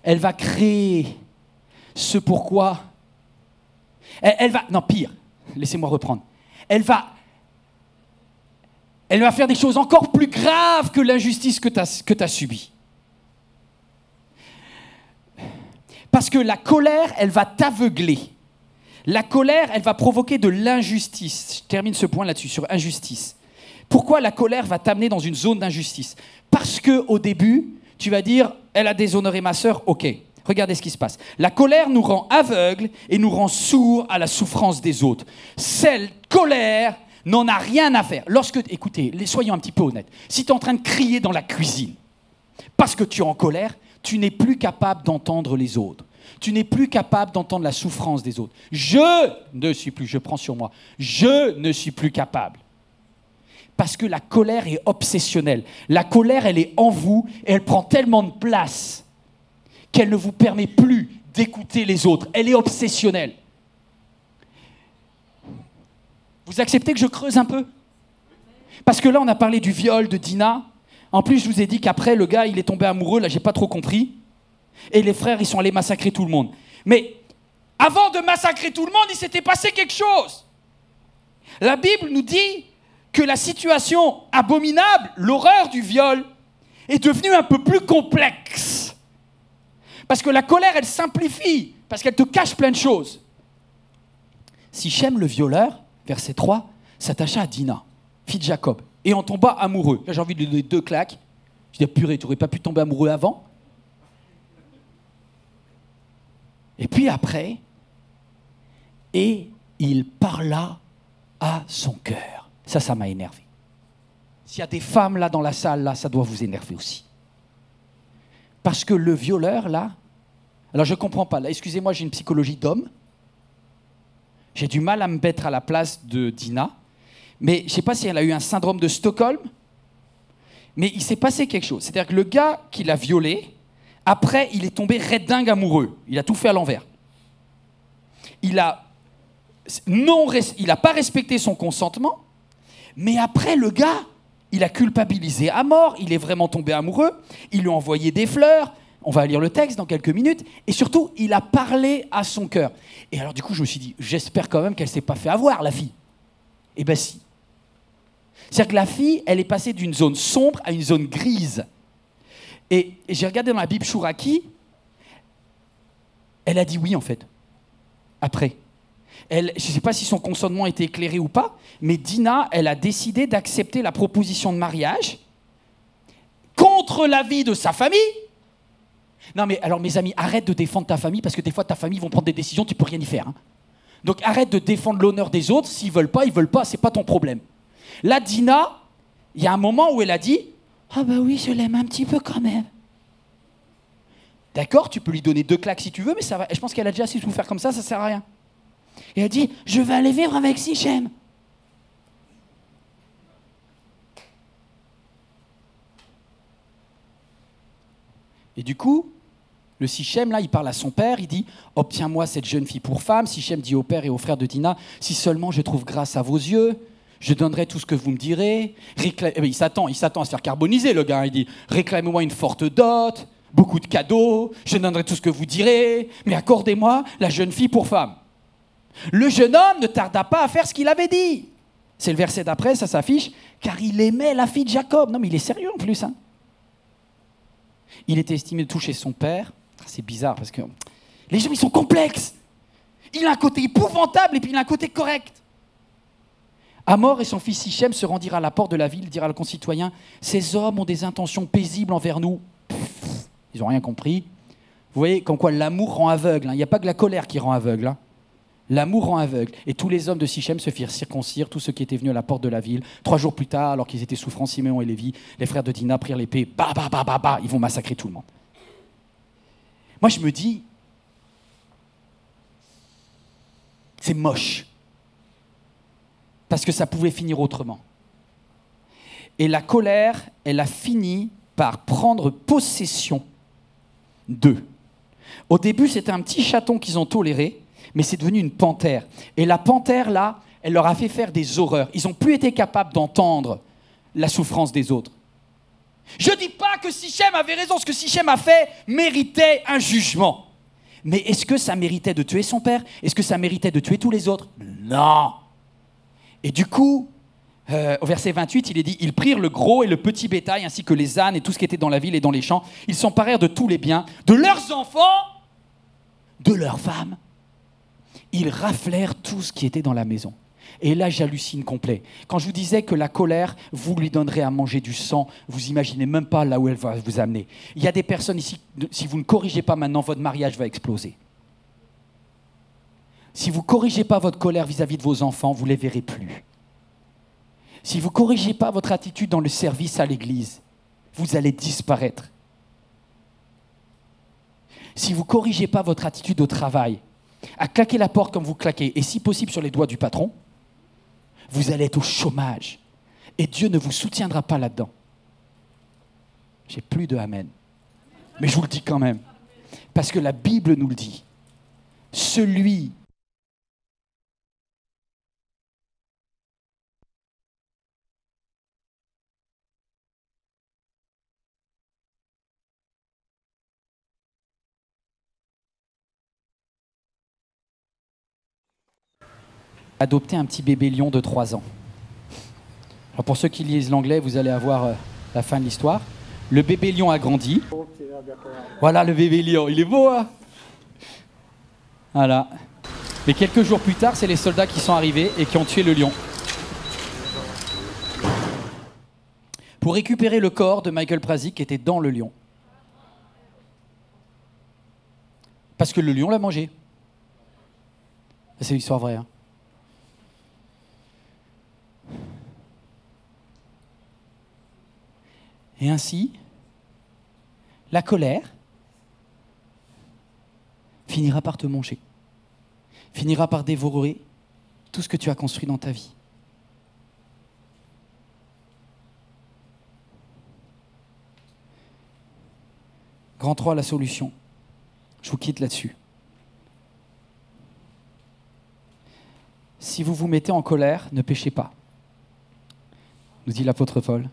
Elle va créer ce pourquoi... Elle va... Non, pire, laissez-moi reprendre. Elle va Elle va faire des choses encore plus graves que l'injustice que tu as subie. Parce que la colère, elle va t'aveugler. La colère, elle va provoquer de l'injustice. Je termine ce point là-dessus, sur injustice. Pourquoi la colère va t'amener dans une zone d'injustice? Parce qu'au début, tu vas dire, elle a déshonoré ma sœur, ok. Regardez ce qui se passe. La colère nous rend aveugles et nous rend sourds à la souffrance des autres. Cette colère n'en a rien à faire. Écoutez, soyons un petit peu honnêtes. Si tu es en train de crier dans la cuisine, parce que tu es en colère, tu n'es plus capable d'entendre les autres. Tu n'es plus capable d'entendre la souffrance des autres. Je prends sur moi, je ne suis plus capable. Parce que la colère est obsessionnelle. La colère, elle est en vous et elle prend tellement de place qu'elle ne vous permet plus d'écouter les autres. Elle est obsessionnelle. Vous acceptez que je creuse un peu? Parce que là, on a parlé du viol de Dina. En plus, je vous ai dit qu'après, le gars, il est tombé amoureux. Là, j'ai pas trop compris. Et les frères, ils sont allés massacrer tout le monde. Mais avant de massacrer tout le monde, il s'était passé quelque chose. La Bible nous dit que la situation abominable, l'horreur du viol, est devenue un peu plus complexe. Parce que la colère, elle simplifie, parce qu'elle te cache plein de choses. Sichem, le violeur, verset 3, s'attacha à Dina, fille de Jacob, et en tomba amoureux. Là, j'ai envie de lui donner 2 claques. Je dis, purée, tu n'aurais pas pu tomber amoureux avant? Et puis après, et il parla à son cœur. Ça m'a énervé. S'il y a des femmes là dans la salle, là, ça doit vous énerver aussi. Parce que le violeur, là, alors je ne comprends pas, là, excusez-moi, j'ai une psychologie d'homme. J'ai du mal à me mettre à la place de Dina, mais je ne sais pas si elle a eu un syndrome de Stockholm, mais il s'est passé quelque chose. C'est-à-dire que le gars qui l'a violée, après, il est tombé red-dingue amoureux. Il a tout fait à l'envers. Il n'a pas respecté son consentement, mais après, le gars, il a culpabilisé à mort, il est vraiment tombé amoureux, il lui a envoyé des fleurs, on va lire le texte dans quelques minutes, et surtout, il a parlé à son cœur. Et alors, du coup, je me suis dit, j'espère quand même qu'elle ne s'est pas fait avoir, la fille. Eh bien, si. C'est-à-dire que la fille, elle est passée d'une zone sombre à une zone grise. Et j'ai regardé dans la Bible Chouraki, elle a dit oui en fait, après. Je ne sais pas si son consentement était éclairé ou pas, mais Dina, elle a décidé d'accepter la proposition de mariage contre l'avis de sa famille. Non mais alors mes amis, arrête de défendre ta famille parce que des fois ta famille vont prendre des décisions, tu ne peux rien y faire. Hein. Donc arrête de défendre l'honneur des autres, s'ils veulent pas, c'est pas ton problème. Là Dina, il y a un moment où elle a dit « Ah bah oui, je l'aime un petit peu quand même. » D'accord, tu peux lui donner 2 claques si tu veux, mais ça va. Je pense qu'elle a déjà assez souffert comme ça sert à rien. Et elle dit « Je vais aller vivre avec Sichem. » Et du coup, le Sichem, là, il parle à son père, il dit « Obtiens-moi cette jeune fille pour femme. » Sichem dit au père et aux frères de Dina « Si seulement je trouve grâce à vos yeux, je donnerai tout ce que vous me direz. » Il s'attend à se faire carboniser, le gars. Il dit « Réclamez-moi une forte dot, beaucoup de cadeaux, je donnerai tout ce que vous direz, mais accordez-moi la jeune fille pour femme. » Le jeune homme ne tarda pas à faire ce qu'il avait dit. C'est le verset d'après, ça s'affiche, car il aimait la fille de Jacob. Non, mais il est sérieux en plus. Hein. Il était estimé de toucher son père. C'est bizarre parce que les gens, ils sont complexes. Il a un côté épouvantable et puis il a un côté correct. Amor et son fils Sichem se rendirent à la porte de la ville, dirent à le concitoyen, « Ces hommes ont des intentions paisibles envers nous. » Ils n'ont rien compris. Vous voyez, comme quoi l'amour rend aveugle. Hein. Il n'y a pas que la colère qui rend aveugle. Hein. L'amour rend aveugle. Et tous les hommes de Sichem se firent circoncire, tous ceux qui étaient venus à la porte de la ville. 3 jours plus tard, alors qu'ils étaient souffrants, Siméon et Lévi, les frères de Dina prirent l'épée. Bah, bah, bah, bah, bah, ils vont massacrer tout le monde. Moi, je me dis, c'est moche. Parce que ça pouvait finir autrement. Et la colère, elle a fini par prendre possession d'eux. Au début, c'était un petit chaton qu'ils ont toléré, mais c'est devenu une panthère. Et la panthère, là, elle leur a fait faire des horreurs. Ils n'ont plus été capables d'entendre la souffrance des autres. Je ne dis pas que Sichem avait raison, ce que Sichem a fait méritait un jugement. Mais est-ce que ça méritait de tuer son père? Est-ce que ça méritait de tuer tous les autres? Non. Et du coup, Au verset 28, il est dit « Ils prirent le gros et le petit bétail, ainsi que les ânes et tout ce qui était dans la ville et dans les champs. Ils s'emparèrent de tous les biens, de leurs enfants, de leurs femmes. Ils raflèrent tout ce qui était dans la maison. » Et là, j'hallucine complet. Quand je vous disais que la colère, vous lui donnerez à manger du sang, vous imaginez même pas là où elle va vous amener. Il y a des personnes ici, si vous ne corrigez pas maintenant, votre mariage va exploser. Si vous ne corrigez pas votre colère vis-à-vis de vos enfants, vous ne les verrez plus. Si vous ne corrigez pas votre attitude dans le service à l'église, vous allez disparaître. Si vous ne corrigez pas votre attitude au travail, à claquer la porte comme vous claquez, et si possible sur les doigts du patron, vous allez être au chômage. Et Dieu ne vous soutiendra pas là-dedans. J'ai plus de amen. Mais je vous le dis quand même. Parce que la Bible nous le dit. Celui adopter un petit bébé lion de 3 ans. Alors pour ceux qui lisent l'anglais, vous allez avoir la fin de l'histoire. Le bébé lion a grandi. Voilà le bébé lion, il est beau, hein? Voilà. Mais quelques jours plus tard, c'est les soldats qui sont arrivés et qui ont tué le lion. Pour récupérer le corps de Michael Prasik qui était dans le lion. Parce que le lion l'a mangé. C'est une histoire vraie, hein. Et ainsi, la colère finira par te manger, finira par dévorer tout ce que tu as construit dans ta vie. Grand 3, la solution. Je vous quitte là-dessus. Si vous vous mettez en colère, ne péchez pas, nous dit l'apôtre Paul.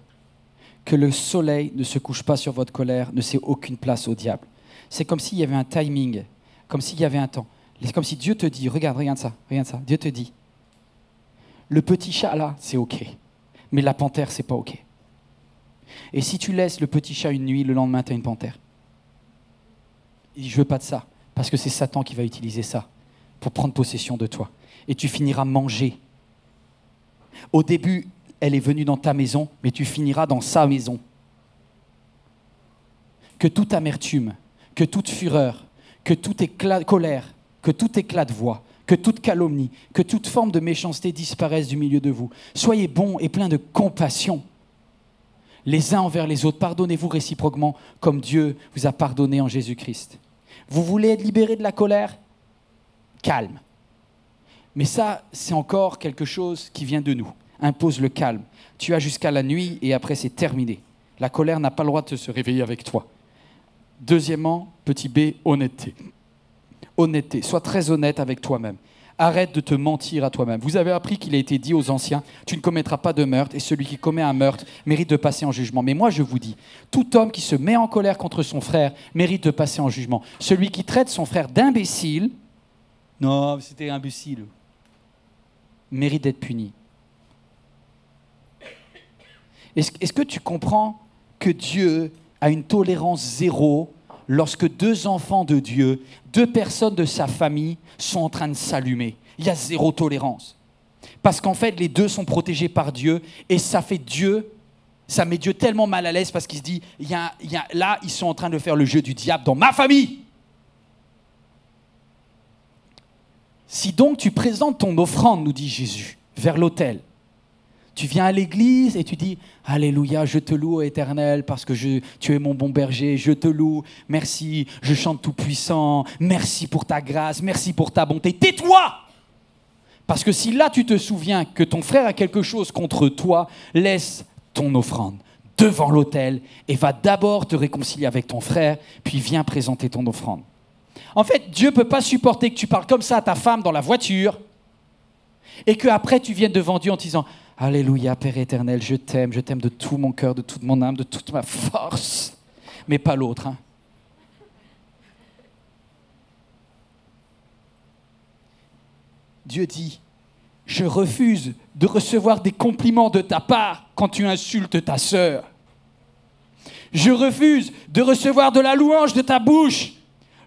Que le soleil ne se couche pas sur votre colère, ne laissez aucune place au diable. C'est comme s'il y avait un timing, comme s'il y avait un temps. C'est comme si Dieu te dit, regarde ça. Dieu te dit, le petit chat là, c'est ok, mais la panthère, c'est pas ok. Et si tu laisses le petit chat une nuit, le lendemain, tu as une panthère. Il dit, je veux pas de ça, parce que c'est Satan qui va utiliser ça pour prendre possession de toi. Et tu finiras manger. Au début, elle est venue dans ta maison, mais tu finiras dans sa maison. Que toute amertume, que toute fureur, que tout éclat de colère, que tout éclat de voix, que toute calomnie, que toute forme de méchanceté disparaisse du milieu de vous. Soyez bons et pleins de compassion, les uns envers les autres. Pardonnez-vous réciproquement, comme Dieu vous a pardonné en Jésus-Christ. Vous voulez être libéré de la colère? Calme. Mais ça, c'est encore quelque chose qui vient de nous. Impose le calme. Tu as jusqu'à la nuit et après c'est terminé. La colère n'a pas le droit de se réveiller avec toi. Deuxièmement, petit B, honnêteté. Honnêteté. Sois très honnête avec toi-même. Arrête de te mentir à toi-même. Vous avez appris qu'il a été dit aux anciens, tu ne commettras pas de meurtre et celui qui commet un meurtre mérite de passer en jugement. Mais moi je vous dis, tout homme qui se met en colère contre son frère mérite de passer en jugement. Celui qui traite son frère d'imbécile, non, c'était imbécile, mérite d'être puni. Est-ce que tu comprends que Dieu a une tolérance zéro lorsque 2 enfants de Dieu, 2 personnes de sa famille sont en train de s'allumer? Il y a zéro tolérance. Parce qu'en fait, les 2 sont protégés par Dieu et ça met Dieu tellement mal à l'aise parce qu'il se dit, là, ils sont en train de faire le jeu du diable dans ma famille. Si donc tu présentes ton offrande, nous dit Jésus, vers l'autel, tu viens à l'église et tu dis « Alléluia, je te loue, Éternel, parce que tu es mon bon berger, je te loue, merci, je chante tout-puissant, merci pour ta grâce, merci pour ta bonté. » Tais-toi! Parce que si là tu te souviens que ton frère a quelque chose contre toi, laisse ton offrande devant l'autel et va d'abord te réconcilier avec ton frère, puis viens présenter ton offrande. En fait, Dieu ne peut pas supporter que tu parles comme ça à ta femme dans la voiture et qu'après tu viennes devant Dieu en te disant « Alléluia, Père éternel, je t'aime de tout mon cœur, de toute mon âme, de toute ma force. » Mais pas l'autre, hein. Dieu dit, Je refuse de recevoir des compliments de ta part quand tu insultes ta sœur. Je refuse de recevoir de la louange de ta bouche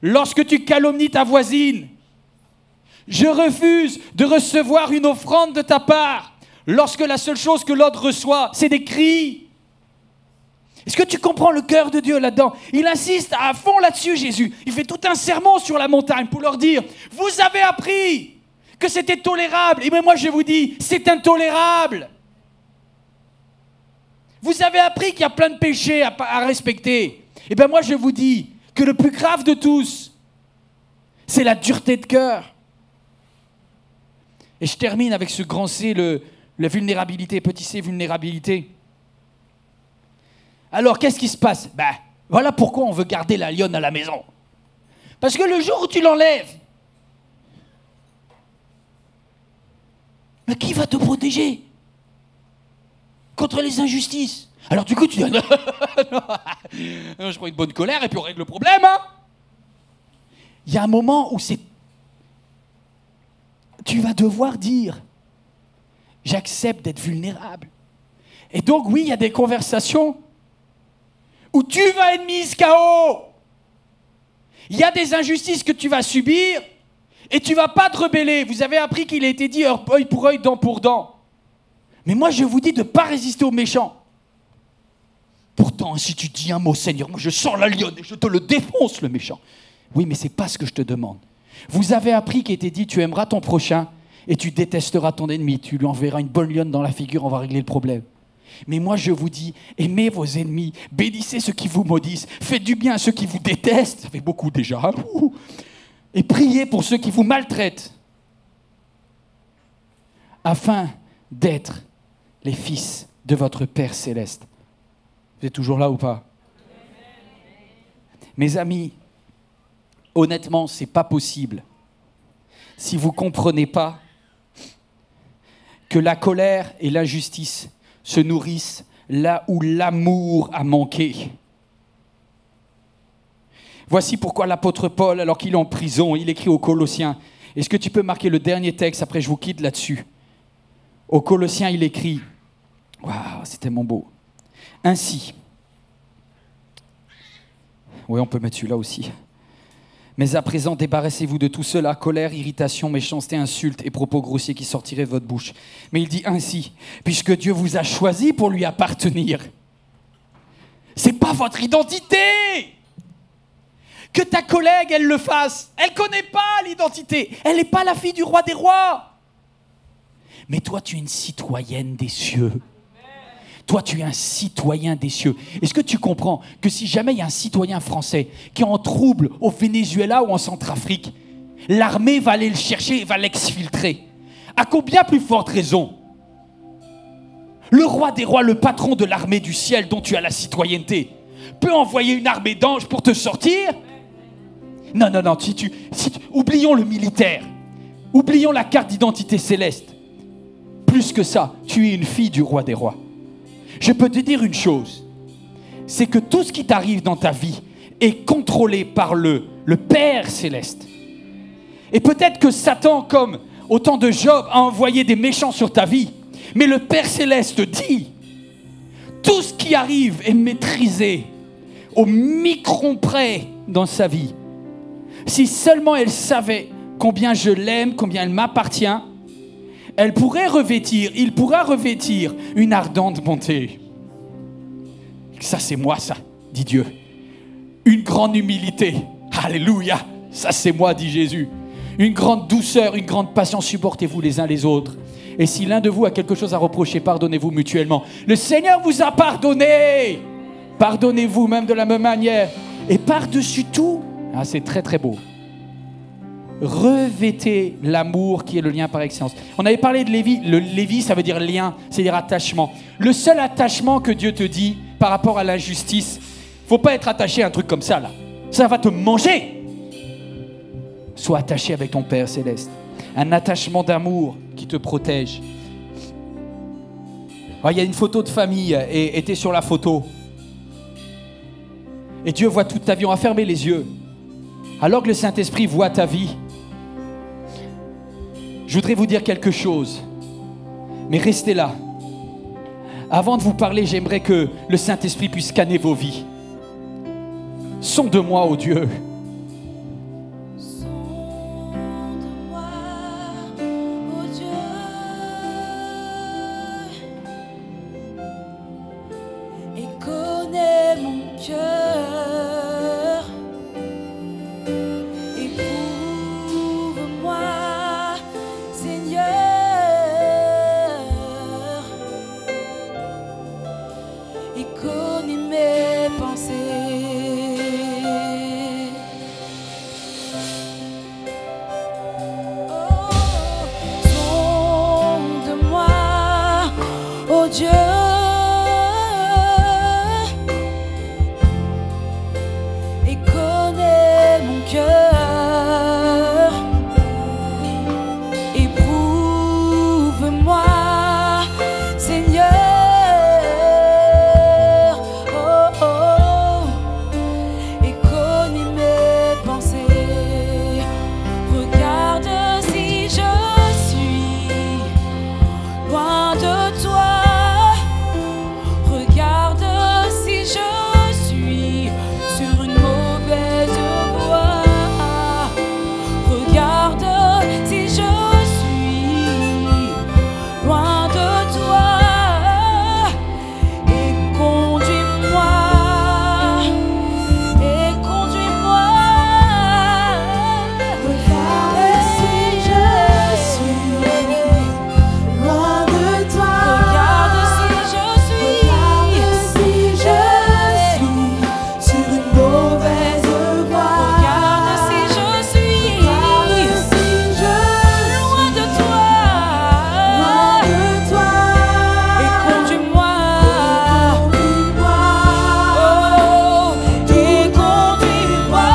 lorsque tu calomnies ta voisine. Je refuse de recevoir une offrande de ta part lorsque la seule chose que l'autre reçoit, c'est des cris. Est-ce que tu comprends le cœur de Dieu là-dedans? Il insiste à fond là-dessus, Jésus. Il fait tout un sermon sur la montagne pour leur dire, vous avez appris que c'était tolérable. Et bien moi je vous dis, c'est intolérable. Vous avez appris qu'il y a plein de péchés à respecter. Et bien moi je vous dis que le plus grave de tous, c'est la dureté de cœur. Et je termine avec ce grand C, la vulnérabilité, petit c, vulnérabilité. Alors, qu'est-ce qui se passe? Voilà pourquoi on veut garder la lionne à la maison. Parce que le jour où tu l'enlèves, mais qui va te protéger contre les injustices? Alors du coup, tu dis, non, je prends une bonne colère et puis on règle le problème. Hein. Il y a un moment où tu vas devoir dire, j'accepte d'être vulnérable. Et donc, oui, il y a des conversations où tu vas être mise KO. Il y a des injustices que tu vas subir et tu ne vas pas te rebeller. Vous avez appris qu'il a été dit œil pour œil, dent pour dent. Mais moi, je vous dis de ne pas résister aux méchants. Pourtant, si tu dis un mot, Seigneur, moi je sors la lionne et je te le défonce, le méchant. Oui, mais ce n'est pas ce que je te demande. Vous avez appris qu'il était dit, tu aimeras ton prochain et tu détesteras ton ennemi. Tu lui enverras une bonne lionne dans la figure, on va régler le problème. Mais moi, je vous dis, aimez vos ennemis, bénissez ceux qui vous maudissent, faites du bien à ceux qui vous détestent, ça fait beaucoup déjà, hein, et priez pour ceux qui vous maltraitent, afin d'être les fils de votre Père Céleste. Vous êtes toujours là ou pas? Mes amis, honnêtement, ce n'est pas possible si vous ne comprenez pas que la colère et l'injustice se nourrissent là où l'amour a manqué. Voici pourquoi l'apôtre Paul, alors qu'il est en prison, il écrit aux Colossiens. Est-ce que tu peux marquer le dernier texte, après je vous quitte là-dessus. Aux Colossiens, il écrit, waouh, c'est tellement beau. Ainsi, oui, on peut mettre celui-là aussi. Mais à présent, débarrassez-vous de tout cela, colère, irritation, méchanceté, insultes et propos grossiers qui sortiraient de votre bouche. Mais il dit ainsi, puisque Dieu vous a choisi pour lui appartenir. C'est pas votre identité. Que ta collègue, elle le fasse. Elle connaît pas l'identité. Elle n'est pas la fille du roi des rois. Mais toi, tu es une citoyenne des cieux. Toi, tu es un citoyen des cieux. Est-ce que tu comprends que si jamais il y a un citoyen français qui est en trouble au Venezuela ou en Centrafrique, l'armée va aller le chercher et va l'exfiltrer? À combien plus forte raison le roi des rois, le patron de l'armée du ciel dont tu as la citoyenneté, peut envoyer une armée d'anges pour te sortir? Non, oublions le militaire. Oublions la carte d'identité céleste. Plus que ça, tu es une fille du roi des rois. Je peux te dire une chose, c'est que tout ce qui t'arrive dans ta vie est contrôlé par le Père Céleste. Et peut-être que Satan, comme au temps de Job, a envoyé des méchants sur ta vie, mais le Père Céleste dit, tout ce qui arrive est maîtrisé au micron près dans sa vie. Si seulement elle savait combien je l'aime, combien elle m'appartient, il pourra revêtir une ardente bonté. Ça, c'est moi, ça, dit Dieu. Une grande humilité. Alléluia. Ça, c'est moi, dit Jésus. Une grande douceur, une grande patience. Supportez-vous les uns les autres. Et si l'un de vous a quelque chose à reprocher, pardonnez-vous mutuellement. Le Seigneur vous a pardonné. Pardonnez-vous même de la même manière. Et par-dessus tout, c'est très très beau. Revêtez l'amour qui est le lien par excellence. On avait parlé de Lévi. Le Lévi, ça veut dire lien, c'est-à-dire attachement. Le seul attachement que Dieu te dit par rapport à l'injustice, faut pas être attaché à un truc comme ça, là. Ça va te manger. Sois attaché avec ton Père Céleste. Un attachement d'amour qui te protège. Il y a une photo de famille et tu es sur la photo. Et Dieu voit toute ta vie. On va fermer les yeux. Alors que le Saint-Esprit voit ta vie, je voudrais vous dire quelque chose. Mais restez là. Avant de vous parler, j'aimerais que le Saint-Esprit puisse scanner vos vies. Sonde-moi, ô Dieu.
Sonde-moi, ô Dieu, et connais mon cœur. Éprouve-moi, Seigneur, et connais mes pensées. Oh Dieu, et connais mon cœur. Éprouve-moi, Seigneur. Oh, oh, et connais mes pensées. Regarde si je suis loin de toi. Regarde si je suis sur une mauvaise voie. Regarde si je suis loin de toi. Et conduis-moi. Et conduis-moi. Regarde si je suis loin de toi. Regarde si je suis sur une mauvaise voie. Regarde si je suis loin de toi. Et conduis-moi. Oh, et conduis-moi.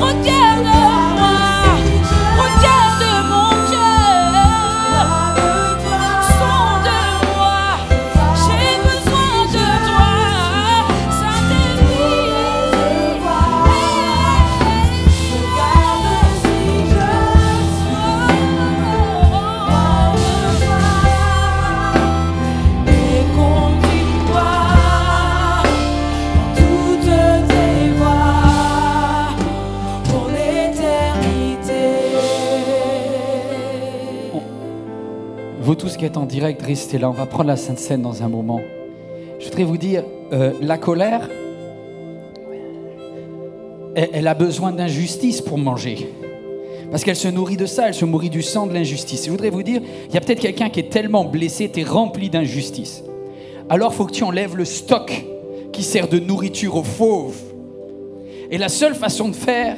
Regarde-moi. Regarde mon cœur. Sonde-moi. J'ai besoin de toi. Saint-Esprit. Regarde si je suis. Et conduis-moi dans toutes tes voies pour l'éternité.
Vous tous qui êtes en direct, restez là. On va prendre la Sainte Seine dans un moment. Je voudrais vous dire, la colère, elle a besoin d'injustice pour manger. Parce qu'elle se nourrit de ça, elle se nourrit du sang de l'injustice. Je voudrais vous dire, il y a peut-être quelqu'un qui est tellement blessé, tu es rempli d'injustice. Alors il faut que tu enlèves le stock qui sert de nourriture aux fauves. Et la seule façon de faire,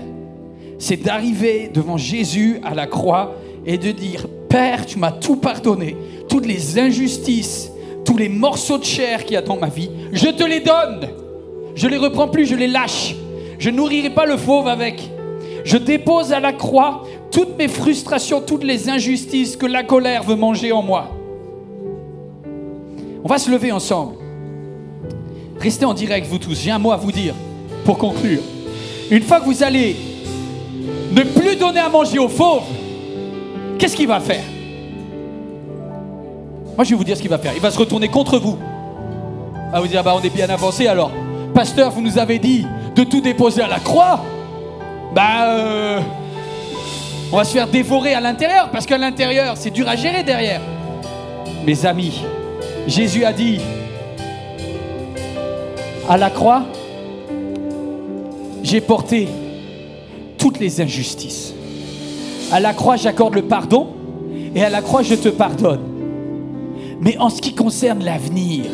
c'est d'arriver devant Jésus à la croix et de dire, Père, tu m'as tout pardonné, toutes les injustices, tous les morceaux de chair qu'il y a dans ma vie, je te les donne. Je les reprends plus, je les lâche. Je nourrirai pas le fauve avec. Je dépose à la croix toutes mes frustrations, toutes les injustices que la colère veut manger en moi. On va se lever ensemble. Restez en direct, vous tous. J'ai un mot à vous dire pour conclure. Une fois que vous allez ne plus donner à manger aux fauves, qu'est-ce qu'il va faire? Moi, je vais vous dire ce qu'il va faire. Il va se retourner contre vous. Il va vous dire, on est bien avancé alors. Pasteur, vous nous avez dit de tout déposer à la croix. On va se faire dévorer à l'intérieur, parce qu'à l'intérieur, c'est dur à gérer derrière. Mes amis, Jésus a dit, à la croix, j'ai porté toutes les injustices. À la croix, j'accorde le pardon, et à la croix, je te pardonne. Mais en ce qui concerne l'avenir,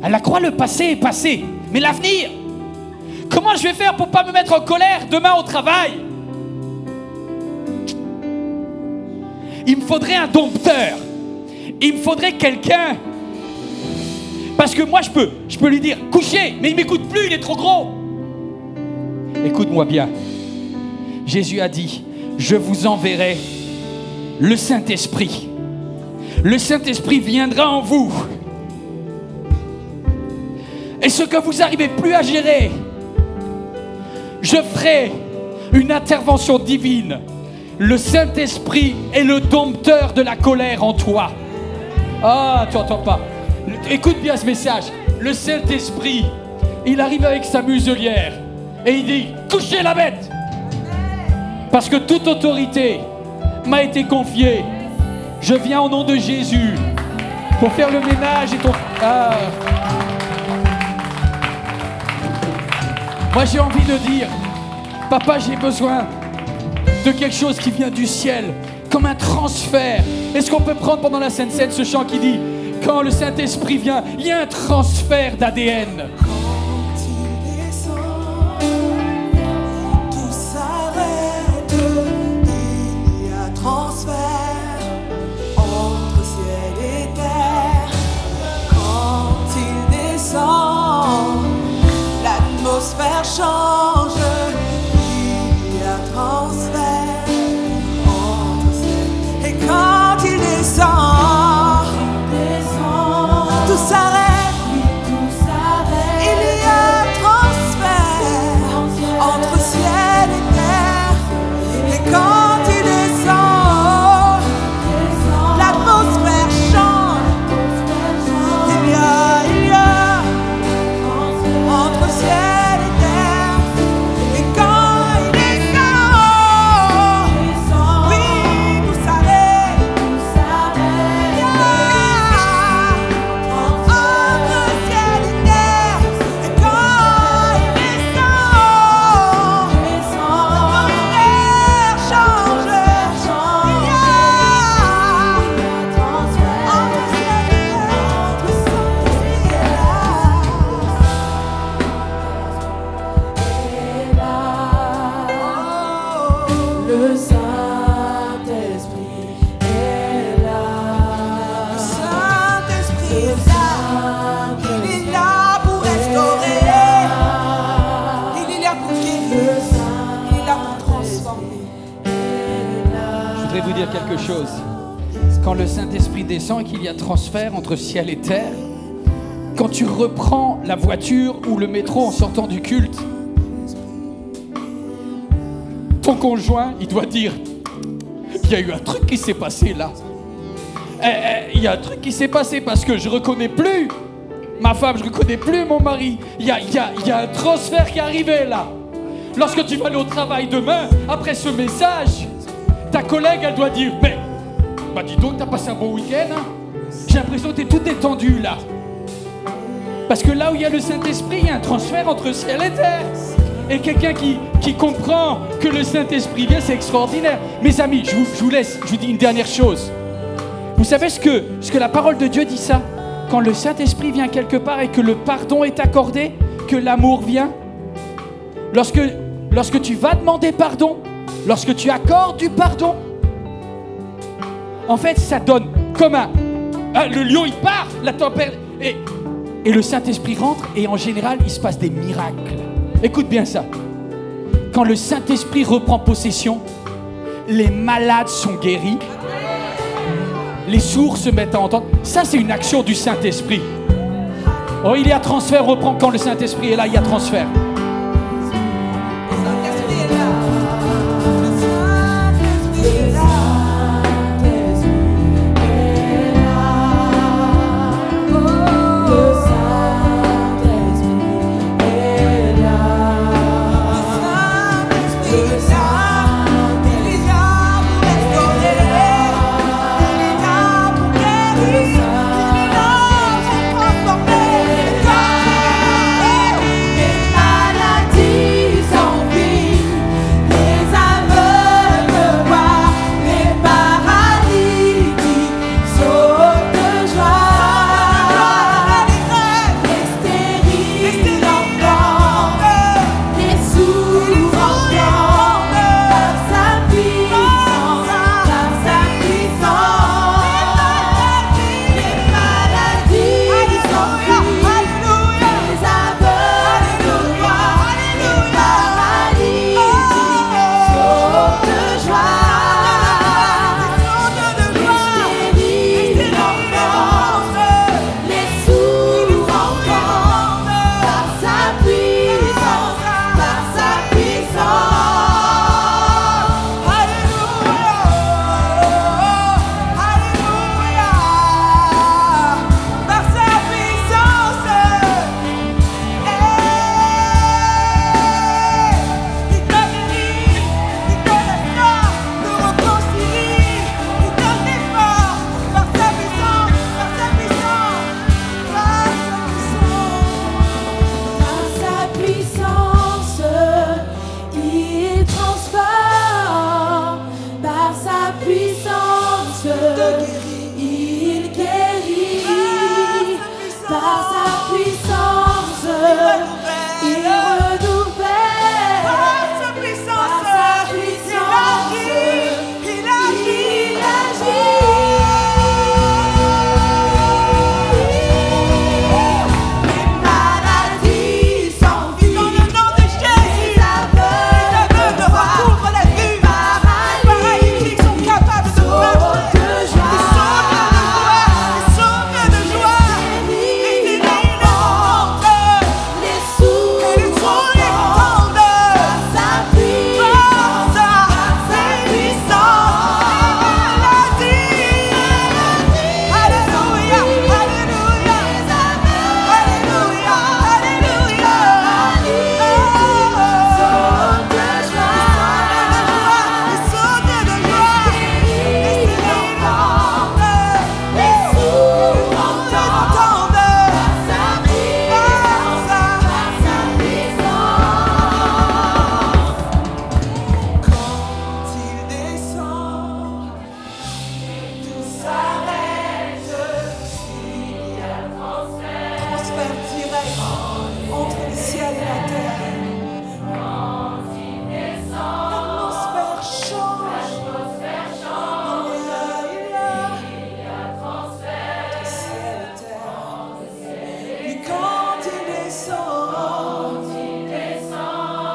à la croix, le passé est passé. Mais l'avenir, comment je vais faire pour ne pas me mettre en colère demain au travail? Il me faudrait un dompteur. Il me faudrait quelqu'un. Parce que moi, je peux lui dire, couchez, mais il ne m'écoute plus, il est trop gros. Écoute-moi bien. Jésus a dit, je vous enverrai le Saint-Esprit. Le Saint-Esprit viendra en vous. Et ce que vous n'arrivez plus à gérer, je ferai une intervention divine Le Saint-Esprit est le dompteur de la colère en toi. Ah, tu n'entends pas. Écoute bien ce message. Le Saint-Esprit, il arrive avec sa muselière et il dit « Couchez la bête !» Parce que toute autorité m'a été confiée. Je viens au nom de Jésus pour faire le ménage et ton... Ah. Moi j'ai envie de dire, papa, j'ai besoin de quelque chose qui vient du ciel, comme un transfert. Est-ce qu'on peut prendre pendant la Sainte Seine ce chant qui dit, quand le Saint-Esprit vient, il y a un transfert d'ADN.
L'atmosphère change, il y a transfert entre ciel et quand il descend, tout s'arrête, il y a transfert entre ciel et terre et quand il descend, l'atmosphère change, il y a entre ciel et terre, et quand il descend, oui, tout s'arrête, entre ciel et terre, et quand il descend, l'atmosphère change, il y a entre ciel et terre, le Saint-Esprit est là. Le Saint-Esprit est là. Le Saint-Esprit est là. Il est là pour restaurer. Il est là pour guérir. Il est là pour transformer.
Je voudrais vous dire quelque chose. Quand le Saint-Esprit descend et qu'il y a transfert entre ciel et terre, quand tu reprends la voiture ou le métro en sortant du culte, ton conjoint, il doit dire, il y a eu un truc qui s'est passé là. Il y a un truc qui s'est passé parce que je reconnais plus ma femme, je reconnais plus mon mari. Il y a un transfert qui est arrivé là. Lorsque tu vas aller au travail demain, après ce message, ta collègue, elle doit dire, mais, bah dis donc, t'as passé un bon week-end, hein? J'ai l'impression que t'es tout détendu là. Parce que là où il y a le Saint-Esprit, il y a un transfert entre ciel et terre. Et quelqu'un qui comprend que le Saint-Esprit vient, c'est extraordinaire. Mes amis, je vous laisse, je vous dis une dernière chose. Vous savez ce que la parole de Dieu dit ça? Quand le Saint-Esprit vient quelque part et que le pardon est accordé, que l'amour vient, lorsque tu vas demander pardon, lorsque tu accordes du pardon, en fait, ça donne comme le lion, il part, la tempête, et le Saint-Esprit rentre, et en général, il se passe des miracles. Écoute bien ça. Quand le Saint-Esprit reprend possession, les malades sont guéris, les sourds se mettent à entendre. Ça, c'est une action du Saint-Esprit. Oh, il y a transfert, reprend quand le Saint-Esprit est là, il y a transfert.
Transformer.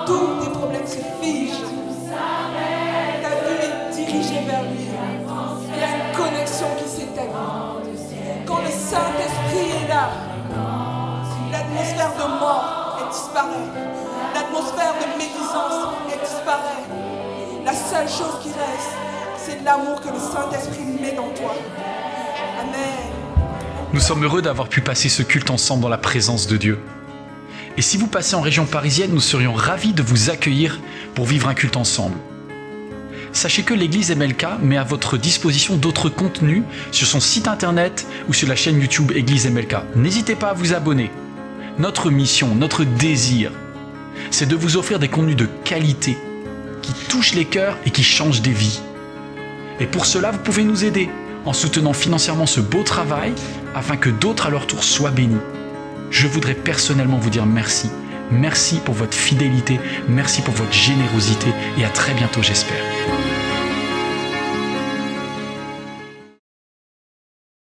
tous tes problèmes se figent. Ta vue est dirigée vers lui. Il y a une connexion qui s'établit. Quand le Saint-Esprit est là, l'atmosphère de mort, elle disparaît. L'atmosphère de médisance, elle disparaît. La seule chose qui reste, c'est l'amour que le Saint-Esprit met dans toi. Amen.
Nous sommes heureux d'avoir pu passer ce culte ensemble dans la présence de Dieu. Et si vous passez en région parisienne, nous serions ravis de vous accueillir pour vivre un culte ensemble. Sachez que l'église MLK met à votre disposition d'autres contenus sur son site internet ou sur la chaîne YouTube Église MLK. N'hésitez pas à vous abonner. Notre mission, notre désir, c'est de vous offrir des contenus de qualité qui touchent les cœurs et qui changent des vies. Et pour cela, vous pouvez nous aider en soutenant financièrement ce beau travail afin que d'autres à leur tour soient bénis. Je voudrais personnellement vous dire merci. Merci pour votre fidélité, merci pour votre générosité et à très bientôt j'espère.